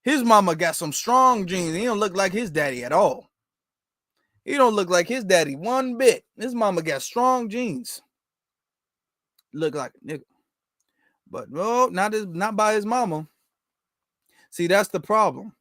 He don't look like his daddy at all. He don't look like his daddy one bit. His mama got strong genes. Look like a nigga. But no, not by his mama. See, that's the problem.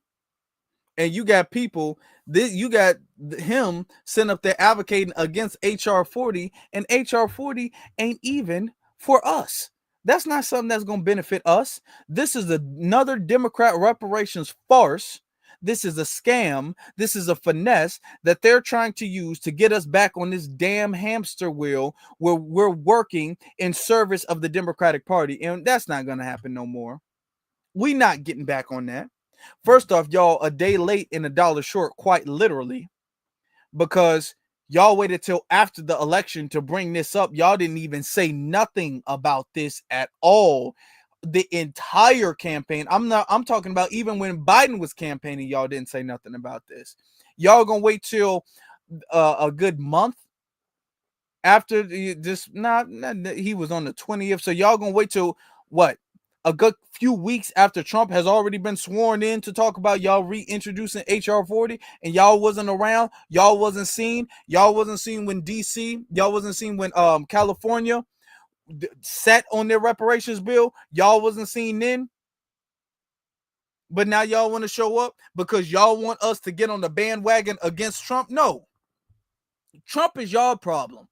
And you got people, you got him sitting up there advocating against HR 40, and HR 40 ain't even for us. That's not something that's going to benefit us. This is another Democrat reparations farce. This is a scam. This is a finesse that they're trying to use to get us back on this damn hamster wheel where we're working in service of the Democratic Party. And that's not going to happen no more. We not getting back on that. First off, y'all a day late and $1 short, quite literally, because y'all waited till after the election to bring this up. Y'all didn't even say nothing about this at all. The entire campaign. I'm talking about even when Biden was campaigning, y'all didn't say nothing about this. Y'all gonna wait till a good month after this. He was on the 20th, so y'all gonna wait till what? A good few weeks after Trump has already been sworn in to talk about y'all reintroducing HR 40, and y'all wasn't around, y'all wasn't seen when DC, y'all wasn't seen when California sat on their reparations bill, y'all wasn't seen then. But now y'all want to show up because y'all want us to get on the bandwagon against Trump? No. Trump is y'all problem.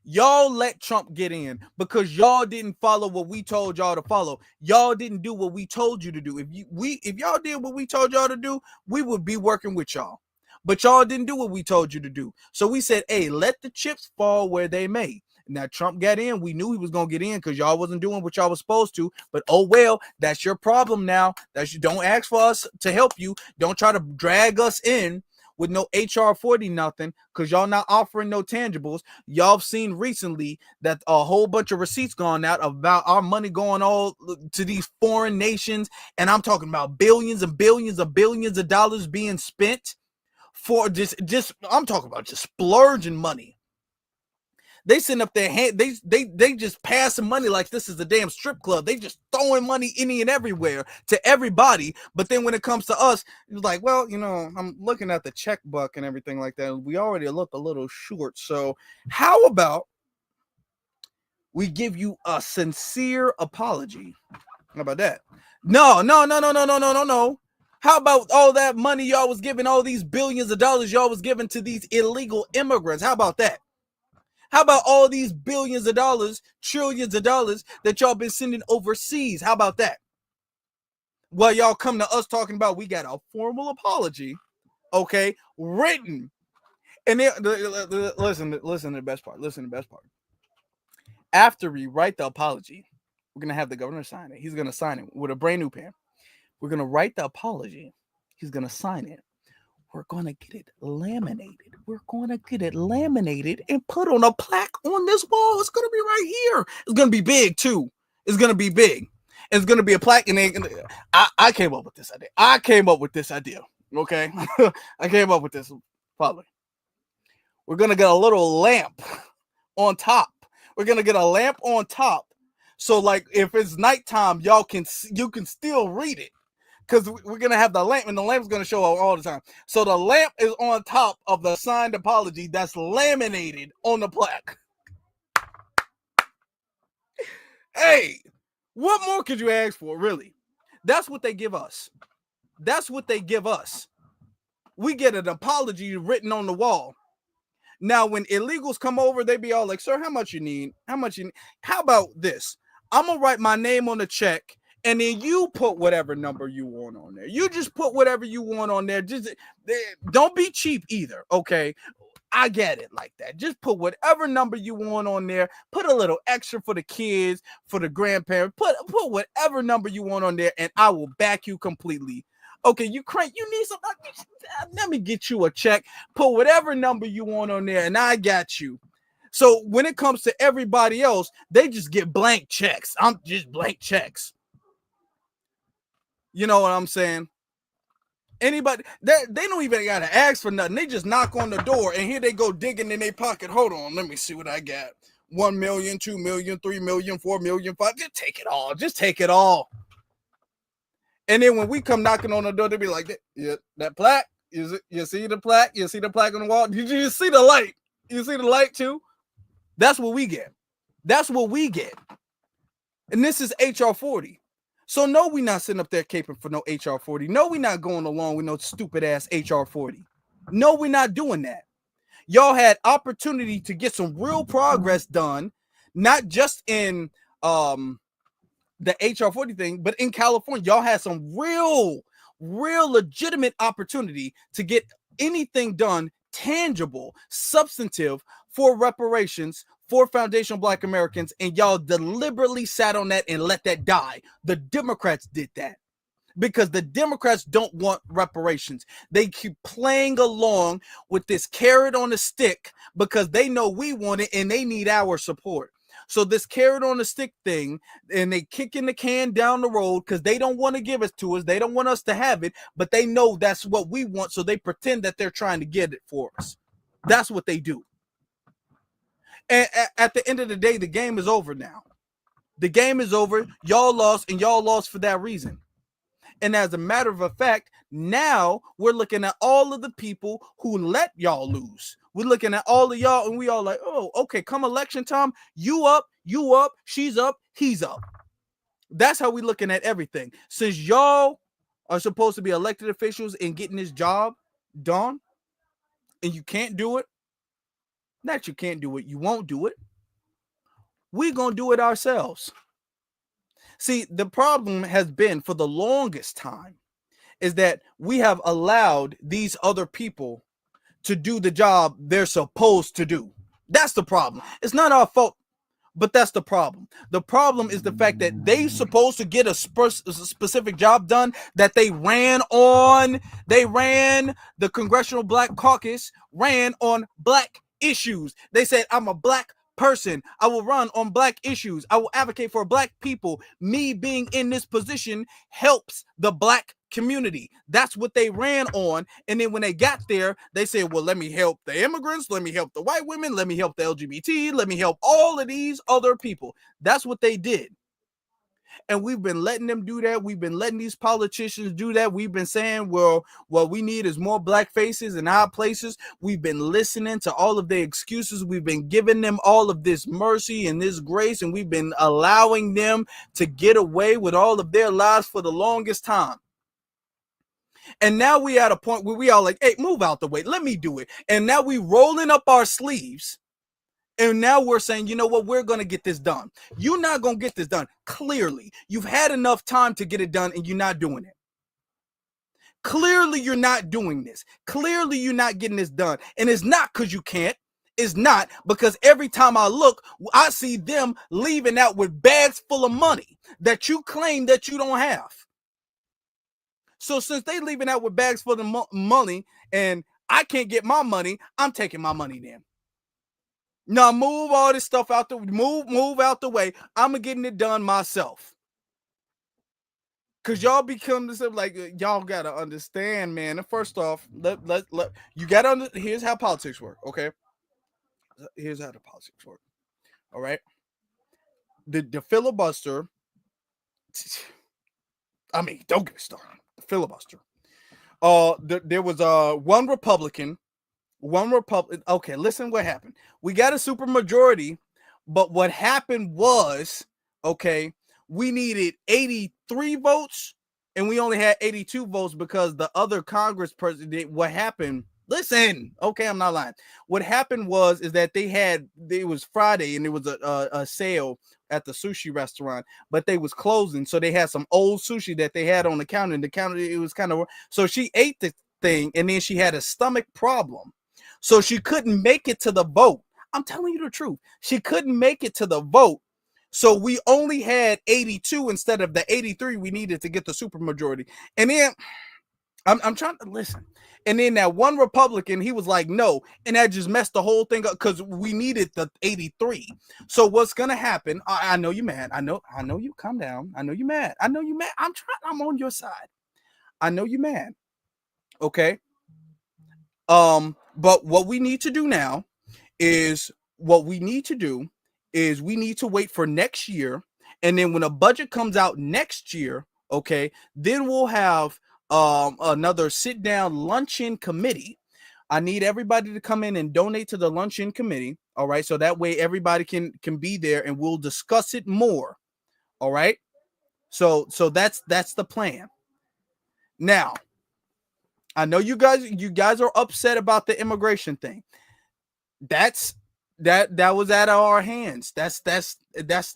Y'all let Trump get in because y'all didn't follow what we told y'all to follow. Y'all didn't do what we told you to do. If y'all did what we told y'all to do, we would be working with y'all. But y'all didn't do what we told you to do. So we said, hey, let the chips fall where they may. Now Trump got in. We knew he was gonna get in because y'all wasn't doing what y'all was supposed to. But oh well, that's your problem now. Don't ask for us to help you. Don't try to drag us in with no HR 40 nothing, because y'all not offering no tangibles. Y'all have seen recently that a whole bunch of receipts gone out about our money going all to these foreign nations, and I'm talking about billions and billions of dollars being spent for just I'm talking about just splurging money. They send up their hand, they just passing money like this is a damn strip club. They just throwing money any and everywhere to everybody. But then when it comes to us, it's like, well, I'm looking at the checkbook and everything like that. We already look a little short. So how about we give you a sincere apology? How about that? No. How about all that money y'all was giving, all these billions of dollars y'all was giving to these illegal immigrants? How about that? How about all these billions of dollars, trillions of dollars that y'all been sending overseas? How about that? Well, y'all come to us talking about we got a formal apology, okay, written. And then, listen to the best part. After we write the apology, we're going to have the governor sign it. He's going to sign it with a brand new pen. We're going to write the apology. He's going to sign it. We're going to get it laminated. And put on a plaque on this wall. It's going to be right here. It's going to be big, too. It's going to be big. It's going to be a plaque. And I came up with this idea. Okay? I came up with this. Follow. We're going to get a little lamp on top. So, like, if it's nighttime, you can still read it. Because we're going to have the lamp, and the lamp's going to show up all the time. So the lamp is on top of the signed apology that's laminated on the plaque. Hey, what more could you ask for, really? That's what they give us. We get an apology written on the wall. Now, when illegals come over, they be all like, sir, how much you need? How about this? I'm going to write my name on the check. And then you put whatever number you want on there. You just put whatever you want on there. Just don't be cheap either, okay? I get it like that. Just put whatever number you want on there. Put a little extra for the kids, for the grandparents. Put whatever number you want on there, and I will back you completely. Okay, you need some. Let me get you a check. Put whatever number you want on there, and I got you. So when it comes to everybody else, they just get blank checks. I'm just blank checks. You know what I'm saying? Anybody, they don't even gotta ask for nothing. They just knock on the door, and here they go digging in their pocket. Hold on, let me see what I got. 1 million, 2 million, 3 million, 4 million, 5. Just take it all. Just take it all. And then when we come knocking on the door, they be like, "Yeah, that plaque. Is it? You see the plaque? You see the plaque on the wall? Did you see the light? You see the light too? That's what we get. That's what we get. And this is HR 40. So no, we not sitting up there caping for no HR 40. No, we not going along with no stupid ass HR 40. No, we're not doing that. Y'all had opportunity to get some real progress done, not just in the HR 40 thing, but in California. Y'all had some real legitimate opportunity to get anything done, tangible, substantive, for reparations for foundational Black Americans, and y'all deliberately sat on that and let that die. The Democrats did that because the Democrats don't want reparations. They keep playing along with this carrot on a stick because they know we want it and they need our support. So this carrot on the stick thing, and they kicking the can down the road because they don't want to give it to us. They don't want us to have it, but they know that's what we want. So they pretend that they're trying to get it for us. That's what they do. And at the end of the day, the game is over now. The game is over. Y'all lost, and y'all lost for that reason. And as a matter of fact, now we're looking at all of the people who let y'all lose. We're looking at all of y'all, and we all like, oh, okay, come election time, you up, she's up, he's up. That's how we looking at everything. Since y'all are supposed to be elected officials and getting this job done, and you can't do it, not you can't do it, you won't do it. We're going to do it ourselves. See, the problem has been for the longest time is that we have allowed these other people to do the job they're supposed to do. That's the problem. It's not our fault, but that's the problem. The problem is the fact that they're supposed to get a specific job done that they ran on. They ran, the Congressional Black Caucus ran on Black issues. They said, I'm a Black person. I will run on Black issues. I will advocate for Black people. Me being in this position helps the Black community. That's what they ran on. And then when they got there, they said, well, let me help the immigrants. Let me help the white women. Let me help the LGBT. Let me help all of these other people. That's what they did. And we've been letting them do that. We've been letting these politicians do that. We've been saying, well, what we need is more Black faces in our places. We've been listening to all of their excuses. We've been giving them all of this mercy and this grace, and we've been allowing them to get away with all of their lives for the longest time. And now we at a point where we all like, hey, move out the way. Let me do it. And now we rolling up our sleeves. And now we're saying, you know what? We're going to get this done. You're not going to get this done. Clearly, you've had enough time to get it done and you're not doing it. Clearly, you're not doing this. Clearly, you're not getting this done. And it's not because you can't. It's not because every time I look, I see them leaving out with bags full of money that you claim that you don't have. So since they leaving out with bags full of money and I can't get my money, I'm taking my money then. Now move all this stuff out the move out the way. I'm getting it done myself. Cause y'all become this like y'all gotta understand, man. And first off, let you gotta here's how politics work, okay? Here's how the politics work. All right. The filibuster. I mean, don't get me started. The filibuster. There was one Republican. Okay, listen what happened. We got a super majority, but what happened was, okay, we needed 83 votes and we only had 82 votes because the other Congress president, what happened, listen, okay, I'm not lying. What happened is that it was Friday and there was a sale at the sushi restaurant, but they was closing. So they had some old sushi that they had on the counter, and the counter, it was kind of, so she ate the thing and then she had a stomach problem. So she couldn't make it to the vote. I'm telling you the truth. She couldn't make it to the vote. So we only had 82 instead of the 83 we needed to get the supermajority. And then I'm trying to listen. And then that one Republican, he was like, no. And that just messed the whole thing up because we needed the 83. So what's going to happen? I know you mad. I know you. Calm down. I know you mad. I'm I'm on your side. I know you mad. Okay. But what we need to do now is we need to wait for next year. And then when a budget comes out next year, okay, then we'll have another sit down luncheon committee. I need everybody to come in and donate to the luncheon committee. All right. So that way everybody can be there and we'll discuss it more. All right. So that's the plan. Now, I know you guys are upset about the immigration thing. That was out of our hands. That's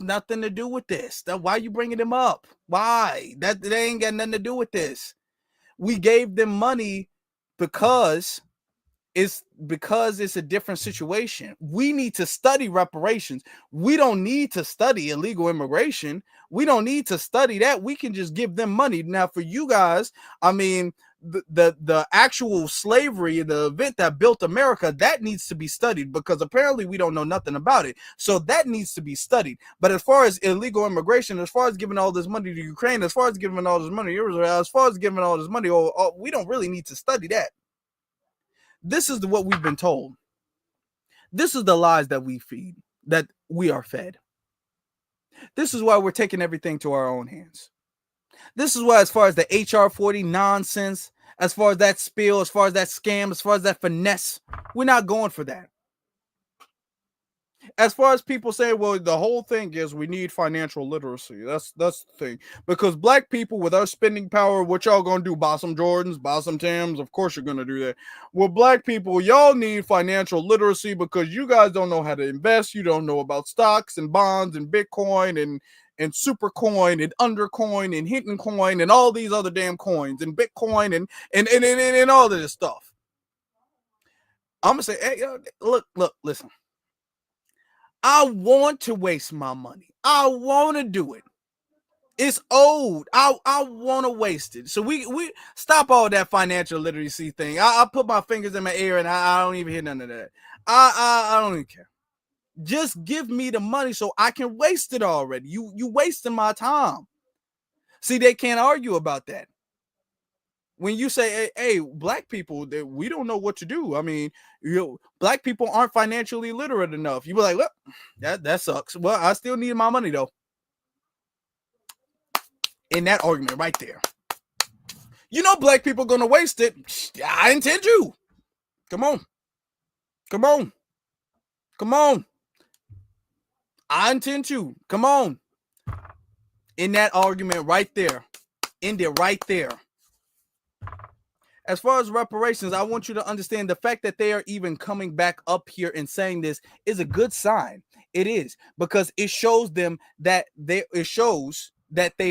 nothing to do with this. Why are you bringing them up? Why? That ain't got nothing to do with this. We gave them money because it's a different situation. We need to study reparations. We don't need to study illegal immigration. We don't need to study that. We can just give them money. Now, for you guys, I mean, the actual slavery, the event that built America, that needs to be studied because apparently we don't know nothing about it. So that needs to be studied. But as far as illegal immigration, as far as giving all this money to Ukraine, as far as giving all this money to Israel, as far as giving all this money, we don't really need to study that. This is what we've been told. This is the lies that we feed, that we are fed. This is why we're taking everything to our own hands. This is why, as far as the HR 40 nonsense, as far as that spill, as far as that scam, as far as that finesse, we're not going for that. As far as people say, well, the whole thing is we need financial literacy. That's the thing. Because black people with our spending power, what y'all gonna do? Buy some Jordans, buy some Timbs? Of course you're gonna do that. Well, black people, y'all need financial literacy because you guys don't know how to invest. You don't know about stocks and bonds and Bitcoin and Supercoin and Undercoin and Hinton Coin and all these other damn coins and Bitcoin and all of this stuff. I'm gonna say, hey, look, listen. I want to waste my money. I want to do it. It's old. I want to waste it. So we stop all that financial literacy thing. I put my fingers in my ear and I don't even hear none of that. I don't even care. Just give me the money so I can waste it already. You wasting my time. See, they can't argue about that. When you say, hey, black people, we don't know what to do. I mean, black people aren't financially literate enough. You be like, well, that sucks. Well, I still need my money, though. In that argument right there. You know black people going to waste it. I intend you. Come on. Come on. Come on. I intend to. Come on. In that argument right there. End it right there. As far as reparations, I want you to understand the fact that they are even coming back up here and saying this is a good sign. It is, because it shows them that they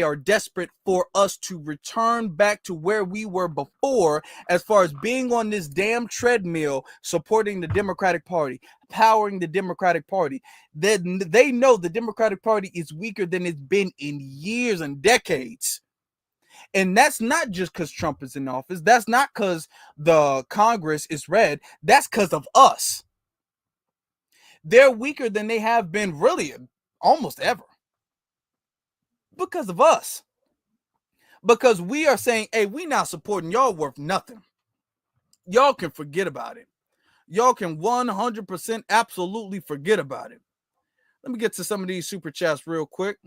are desperate for us to return back to where we were before, as far as being on this damn treadmill, supporting the Democratic Party, powering the Democratic Party. Then they know the Democratic Party is weaker than it's been in years and decades. And that's not just because Trump is in office. That's not because the Congress is red. That's because of us. They're weaker than they have been really almost ever. Because of us. Because we are saying, hey, we not supporting y'all worth nothing. Y'all can forget about it. Y'all can 100% absolutely forget about it. Let me get to some of these super chats real quick.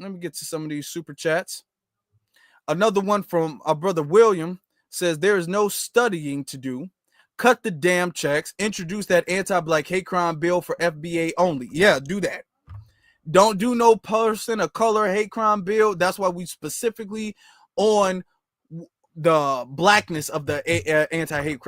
Another one from our brother William says there is no studying to do. Cut the damn checks. Introduce that anti-black hate crime bill for FBA only. Yeah, do that. Don't do no person of color hate crime bill. That's why we specifically on the blackness of the anti-hate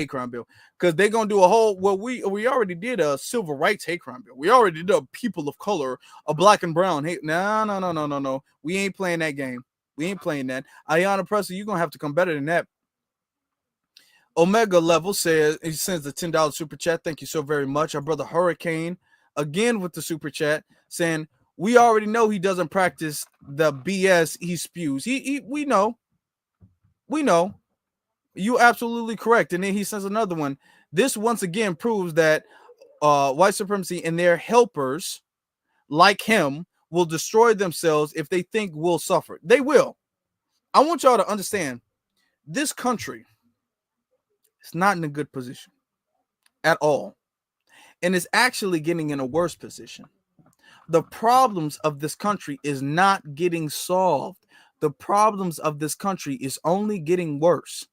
crime bill, because they're gonna do a whole. Well, we already did a civil rights hate crime bill. We already did a people of color, a black and brown hate. No. We ain't playing that game. We ain't playing that. Ariana Presley, you're gonna have to come better than that. Omega Level says he sends the $10 super chat. Thank you so very much. Our brother Hurricane again with the super chat saying we already know he doesn't practice the BS he spews. We know. You absolutely correct. And then he says another one. This once again proves that white supremacy and their helpers like him will destroy themselves if they think we'll suffer. They will. I want y'all to understand this country is not in a good position at all. And is actually getting in a worse position. The problems of this country is not getting solved. The problems of this country is only getting worse.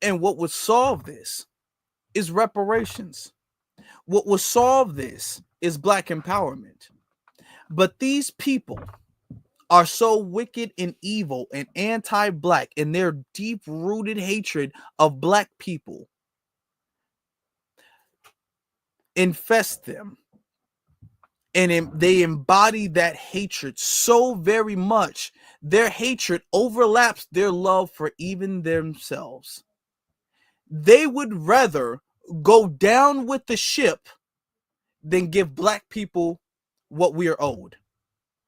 And what would solve this is reparations. What will solve this is Black empowerment. But these people are so wicked and evil and anti-Black in their deep-rooted hatred of Black people infest them. And they embody that hatred so very much. Their hatred overlaps their love for even themselves. They would rather go down with the ship than give Black people what we are owed.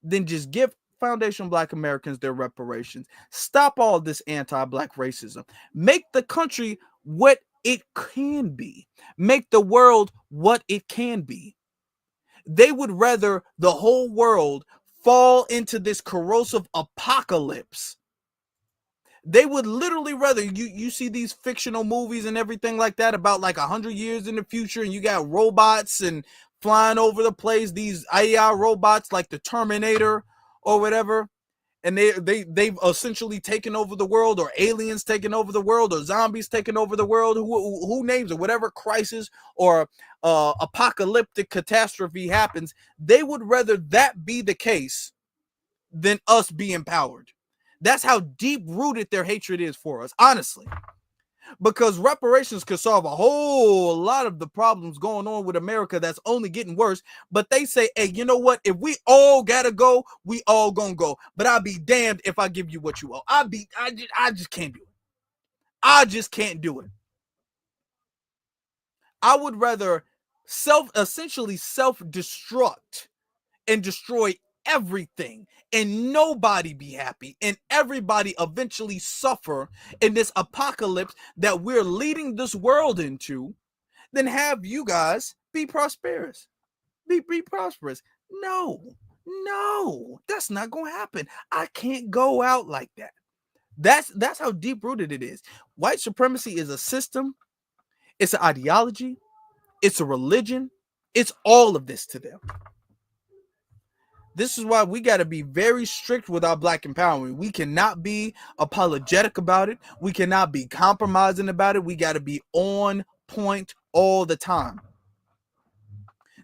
Then just give foundational Black Americans their reparations. Stop all this anti-Black racism. Make the country what it can be. Make the world what it can be. They would rather the whole world fall into this corrosive apocalypse. They would literally rather you see these fictional movies and everything like that about like 100 years in the future, and you got robots and flying over the place, these AI robots like the Terminator or whatever, and they've essentially taken over the world, or aliens taking over the world, or zombies taking over the world, who names it, whatever crisis or apocalyptic catastrophe happens. They would rather that be the case than us be empowered. That's how deep-rooted their hatred is for us, honestly. Because reparations could solve a whole lot of the problems going on with America that's only getting worse. But they say, hey, you know what? If we all gotta go, we all gonna go. But I'll be damned if I give you what you owe. I just can't do it. I just can't do it. I would rather essentially self-destruct and destroy everything and nobody be happy and everybody eventually suffer in this apocalypse that we're leading this world into, then have you guys be prosperous. Be prosperous. No, that's not gonna happen. I can't go out like that. That's how deep rooted it is. White supremacy is a system, it's an ideology, it's a religion, it's all of this to them. This is why we got to be very strict with our Black empowerment. We cannot be apologetic about it. We cannot be compromising about it. We got to be on point all the time.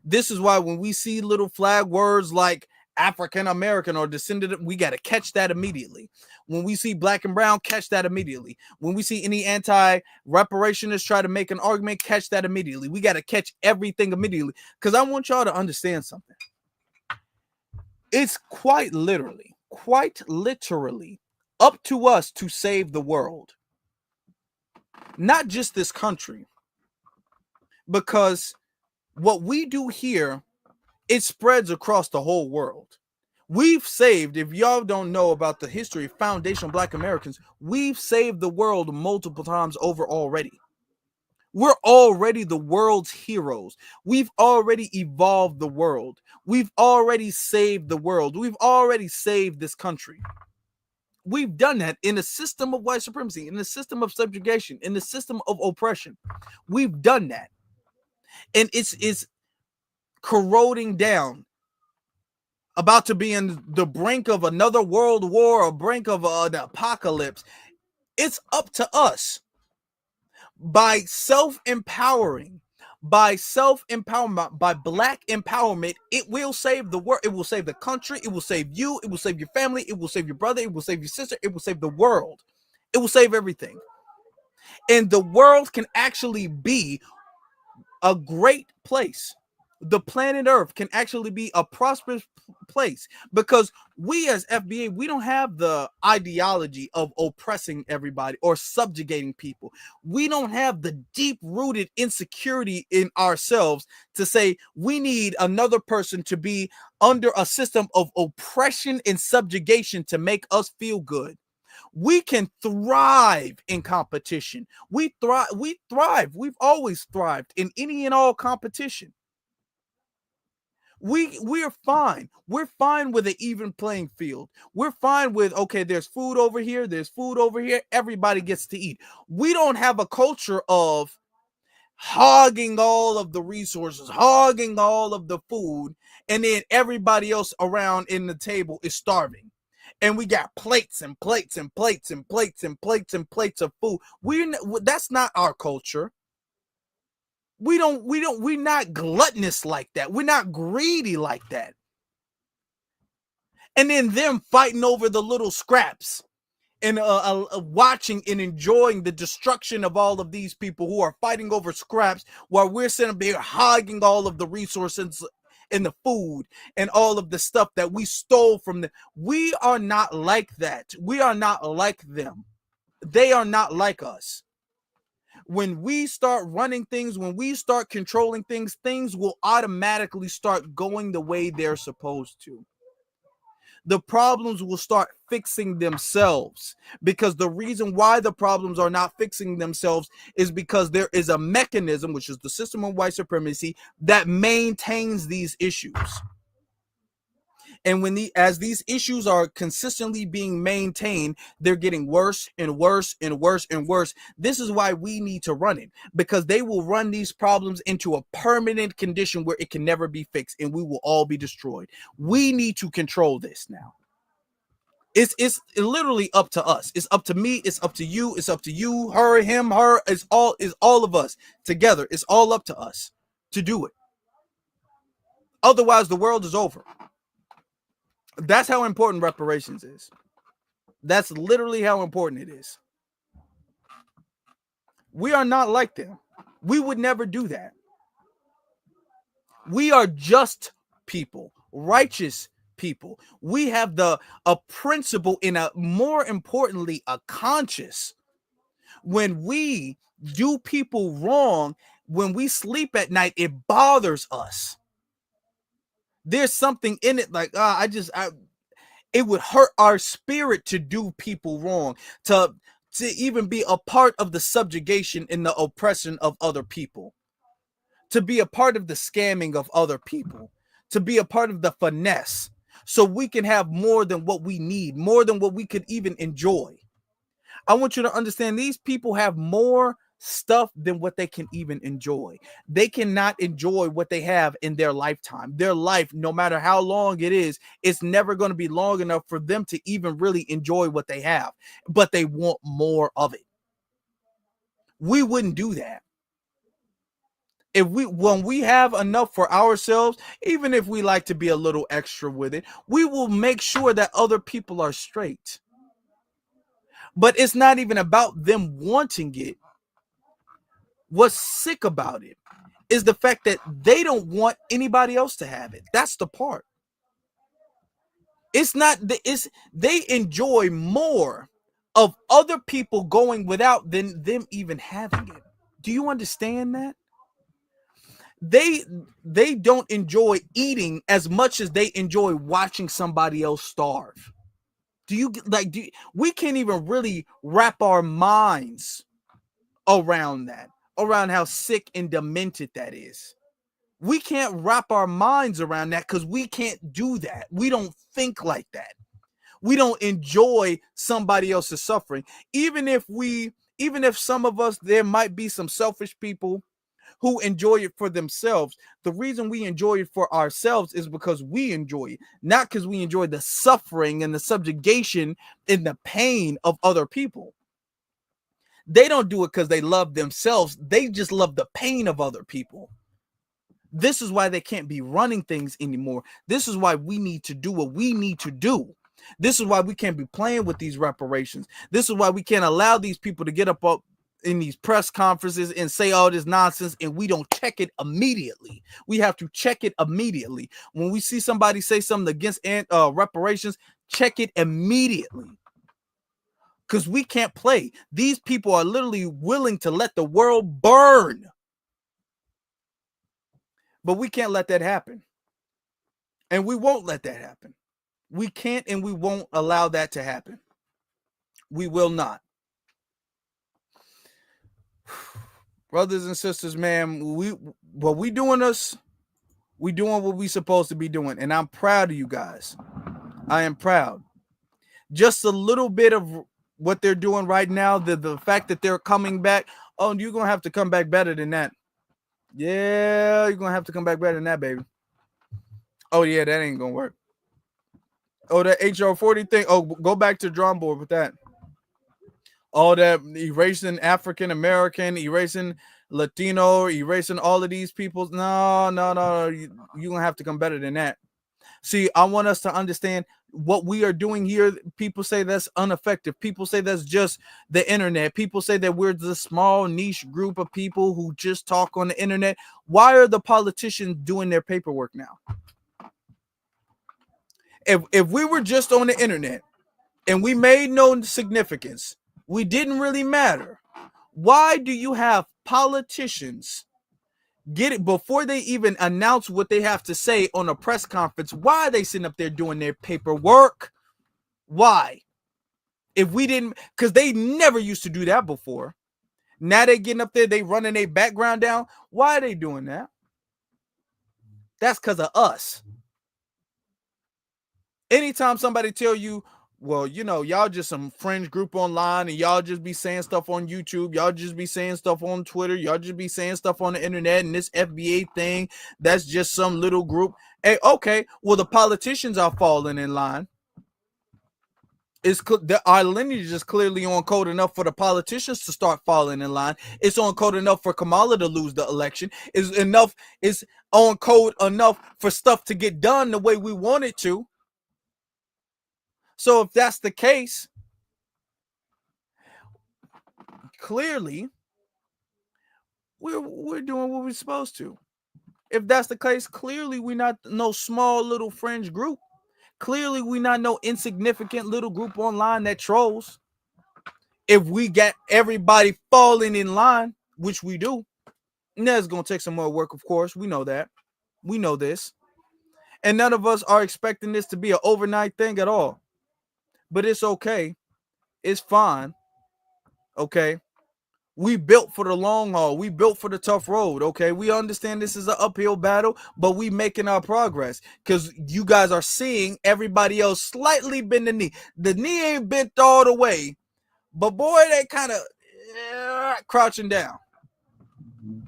This is why when we see little flag words like African American or descendant, we got to catch that immediately. When we see Black and brown, catch that immediately. When we see any anti-reparationists try to make an argument, catch that immediately. We got to catch everything immediately, because I want y'all to understand something. It's quite literally up to us to save the world. Not just this country. Because what we do here, it spreads across the whole world. We've saved, if y'all don't know about the history of foundational Black Americans, we've saved the world multiple times over already. We're already the world's heroes. We've already evolved the world. We've already saved the world. We've already saved this country. We've done that in a system of white supremacy, in a system of subjugation, in the system of oppression. We've done that. And it's corroding down, about to be in the brink of another world war, or brink of an apocalypse. It's up to us. By self-empowering, by self-empowerment, by Black empowerment, it will save the world. It will save the country. It will save you. It will save your family. It will save your brother. It will save your sister. It will save the world. It will save everything. And the world can actually be a great place the planet Earth can actually be a prosperous place, because we as FBA, we don't have the ideology of oppressing everybody or subjugating people. We don't have the deep-rooted insecurity in ourselves to say we need another person to be under a system of oppression and subjugation to make us feel good. We can thrive in competition. We thrive. We've always thrived in any and all competition. We're fine. We're fine with an even playing field. We're fine with, okay, there's food over here, there's food over here, everybody gets to eat. We don't have a culture of hogging all of the resources, hogging all of the food, and then everybody else around in the table is starving. And we got plates and plates and plates and plates and plates and plates of food. That's not our culture. We're not gluttonous like that. We're not greedy like that. And then them fighting over the little scraps and watching and enjoying the destruction of all of these people who are fighting over scraps while we're sitting there hogging all of the resources and the food and all of the stuff that we stole from them. We are not like that. We are not like them. They are not like us. When we start running things, when we start controlling things, things will automatically start going the way they're supposed to. The problems will start fixing themselves, because the reason why the problems are not fixing themselves is because there is a mechanism, which is the system of white supremacy, that maintains these issues. And as these issues are consistently being maintained, they're getting worse and worse and worse and worse. This is why we need to run it, because they will run these problems into a permanent condition where it can never be fixed and we will all be destroyed. We need to control this now. It's literally up to us. It's up to me. It's up to you. It's up to you, her, him, her. It's all of us together. It's all up to us to do it. Otherwise, the world is over. That's how important reparations is. That's literally how important it is. We are not like them. We would never do that. We are just people, righteous people. We have a principle and more importantly, a conscience. When we do people wrong, when we sleep at night, it bothers us. There's something in it like, it would hurt our spirit to do people wrong, to even be a part of the subjugation and the oppression of other people, to be a part of the scamming of other people, to be a part of the finesse, so we can have more than what we need, more than what we could even enjoy. I want you to understand, these people have more stuff than what they can even enjoy. They cannot enjoy what they have in their lifetime. Their life, no matter how long it is, it's never going to be long enough for them to even really enjoy what they have, but they want more of it. We wouldn't do that. When we have enough for ourselves, even if we like to be a little extra with it, we will make sure that other people are straight. But it's not even about them wanting it. What's sick about it is the fact that they don't want anybody else to have it. That's the part. They enjoy more of other people going without than them even having it. Do you understand that? They don't enjoy eating as much as they enjoy watching somebody else starve. We can't even really wrap our minds around that, around how sick and demented that is. We can't wrap our minds around that because we can't do that. We don't think like that. We don't enjoy somebody else's suffering. Even if some of us, there might be some selfish people who enjoy it for themselves. The reason we enjoy it for ourselves is because we enjoy it, not because we enjoy the suffering and the subjugation and the pain of other people. They don't do it because they love themselves. They just love the pain of other people. This is why they can't be running things anymore. This is why we need to do what we need to do. This is why we can't be playing with these reparations. This is why we can't allow these people to get up in these press conferences and say all this nonsense, and we don't check it immediately. We have to check it immediately. When we see somebody say something against reparations, check it immediately. Because we can't play. These people are literally willing to let the world burn. But we can't let that happen. And we won't let that happen. We can't and we won't allow that to happen. We will not. Brothers and sisters, man, we doing what we supposed to be doing. And I'm proud of you guys. I am proud. Just a little bit of what they're doing right now, the fact that they're coming back. Oh, you're going to have to come back better than that. Yeah, you're going to have to come back better than that, baby. Oh, yeah, that ain't going to work. Oh, that HR 40 thing. Oh, go back to the drawing board with that. All that erasing African American, erasing Latino, erasing all of these people. No. You're going to have to come better than that. See, I want us to understand what we are doing here. People say that's ineffective. People say that's just the internet. People say that we're the small niche group of people who just talk on the internet. Why are the politicians doing their paperwork now? If we were just on the internet and we made no significance, we didn't really matter. Why do you have politicians get it before they even announce what they have to say on a press conference? Why are they sitting up there doing their paperwork? Why? If we didn't, because they never used to do that before. Now they getting up there, they running their background down. Why are they doing that? That's because of us. Anytime somebody tell you, well, you know, y'all just some fringe group online and y'all just be saying stuff on YouTube. Y'all just be saying stuff on Twitter. Y'all just be saying stuff on the internet and this FBA thing, that's just some little group. Hey, okay, well, the politicians are falling in line. Our lineage is clearly on code enough for the politicians to start falling in line. It's on code enough for Kamala to lose the election. It's on code enough for stuff to get done the way we want it to. So if that's the case, clearly we're doing what we're supposed to. If that's the case, clearly we're not no small little fringe group. Clearly we're not no insignificant little group online that trolls. If we got everybody falling in line, which we do, and that's going to take some more work, of course. We know that. We know this. And none of us are expecting this to be an overnight thing at all. But it's okay. It's fine. Okay. We built for the long haul. We built for the tough road. Okay. We understand this is an uphill battle, but we making our progress because you guys are seeing everybody else slightly bend the knee. The knee ain't bent all the way, but boy, they kind of crouching down.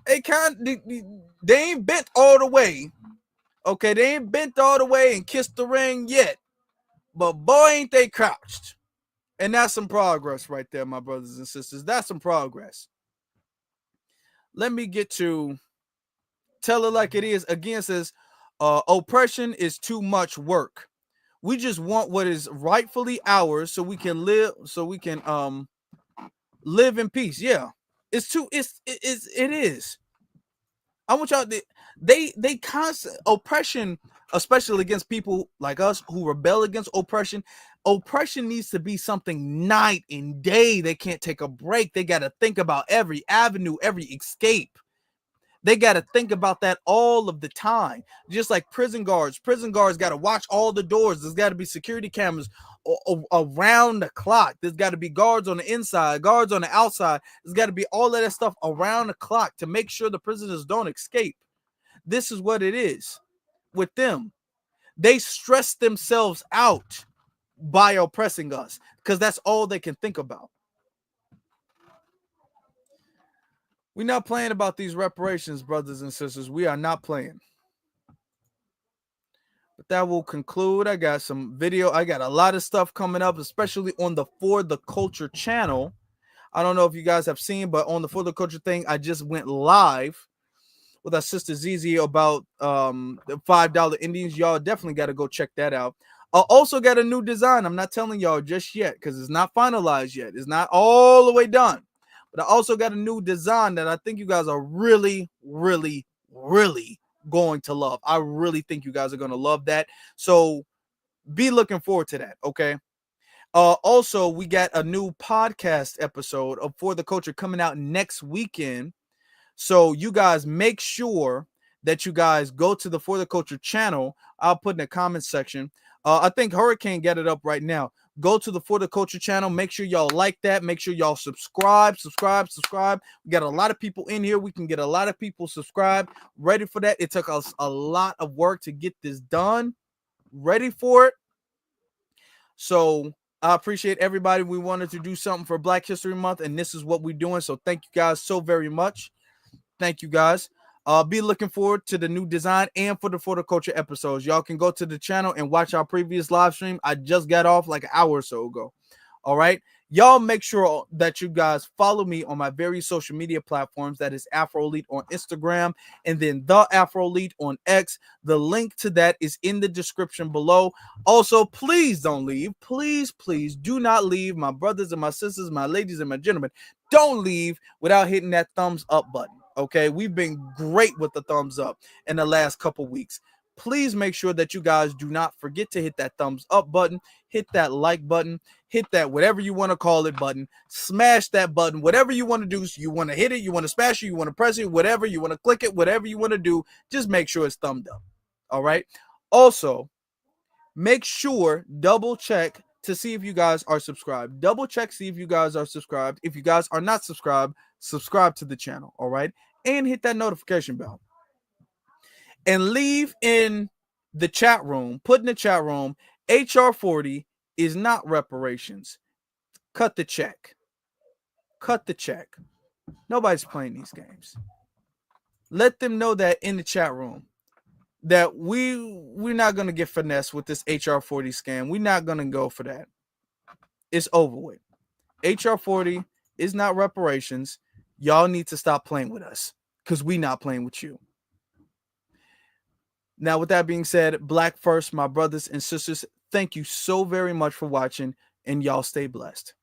They ain't bent all the way. Okay. They ain't bent all the way and kissed the ring yet, but boy, ain't they crouched. And that's some progress right there, my brothers and sisters. That's some progress. Let me get to Tell It Like It Is. Again, says oppression is too much work. We just want what is rightfully ours so we can live live in peace. Yeah. It is. I want y'all they constant oppression, especially against people like us who rebel against oppression. Oppression needs to be something night and day. They can't take a break. They got to think about every avenue, every escape. They got to think about that all of the time. Just like prison guards. Prison guards got to watch all the doors. There's got to be security cameras around the clock. There's got to be guards on the inside, guards on the outside. There's got to be all of that stuff around the clock to make sure the prisoners don't escape. This is what it is with them. They stress themselves out by oppressing us because that's all they can think about. We're not playing about these reparations, brothers and sisters. We are not playing. But that will conclude. I got some video. I got a lot of stuff coming up, especially on the For the Culture channel. I don't know if you guys have seen, but on the For the Culture thing, I just went live with our sister Zizi about the $5 Indians. Y'all definitely got to go check that out. I also got a new design. I'm not telling y'all just yet because it's not finalized yet. It's not all the way done. but I also got a new design that I think you guys are really, really, really going to love. I really think you guys are going to love that. So be looking forward to that. Okay. Also, we got a new podcast episode of For the Culture coming out next weekend. So you guys make sure that you guys go to the For the Culture channel. I'll put in the comment section. I think Hurricane got it up right now. Go to the For the Culture channel. Make sure y'all like that. Make sure y'all subscribe. We got a lot of people in here. We can get a lot of people subscribed. Ready for that. It took us a lot of work to get this done. Ready for it. So I appreciate everybody. We wanted to do something for Black History Month, and this is what we're doing. So thank you guys so very much. Thank you guys. Be looking forward to the new design and for the culture episodes. Y'all can go to the channel and watch our previous live stream. I just got off like an hour or so ago. All right. Y'all make sure that you guys follow me on my various social media platforms. That is Afro Elite on Instagram and then The Afro Elite on X. The link to that is in the description below. Also, please don't leave. Please do not leave. My brothers and my sisters, my ladies and my gentlemen, don't leave without hitting that thumbs up button. Okay, we've been great with the thumbs up in the last couple weeks. Please make sure that you guys do not forget to hit that thumbs up button, hit that like button, hit that whatever you want to call it button, smash that button, whatever you want to do. So you want to hit it, you want to smash it, you want to press it, whatever, you want to click it, whatever you want to do, just make sure it's thumbed up. All right. Also, make sure, double check to see if you guys are subscribed. Double check, see if you guys are subscribed. If you guys are not subscribed, subscribe to the channel. All right. And hit that notification bell. And leave in the chat room, put in the chat room, HR 40 is not reparations. Cut the check. Cut the check. Nobody's playing these games. Let them know that in the chat room that we're not going to get finesse with this HR 40 scam. We're not going to go for that. It's over with. HR 40 is not reparations. Y'all need to stop playing with us because we're not playing with you. Now, with that being said, Black first, my brothers and sisters, thank you so very much for watching, and y'all stay blessed.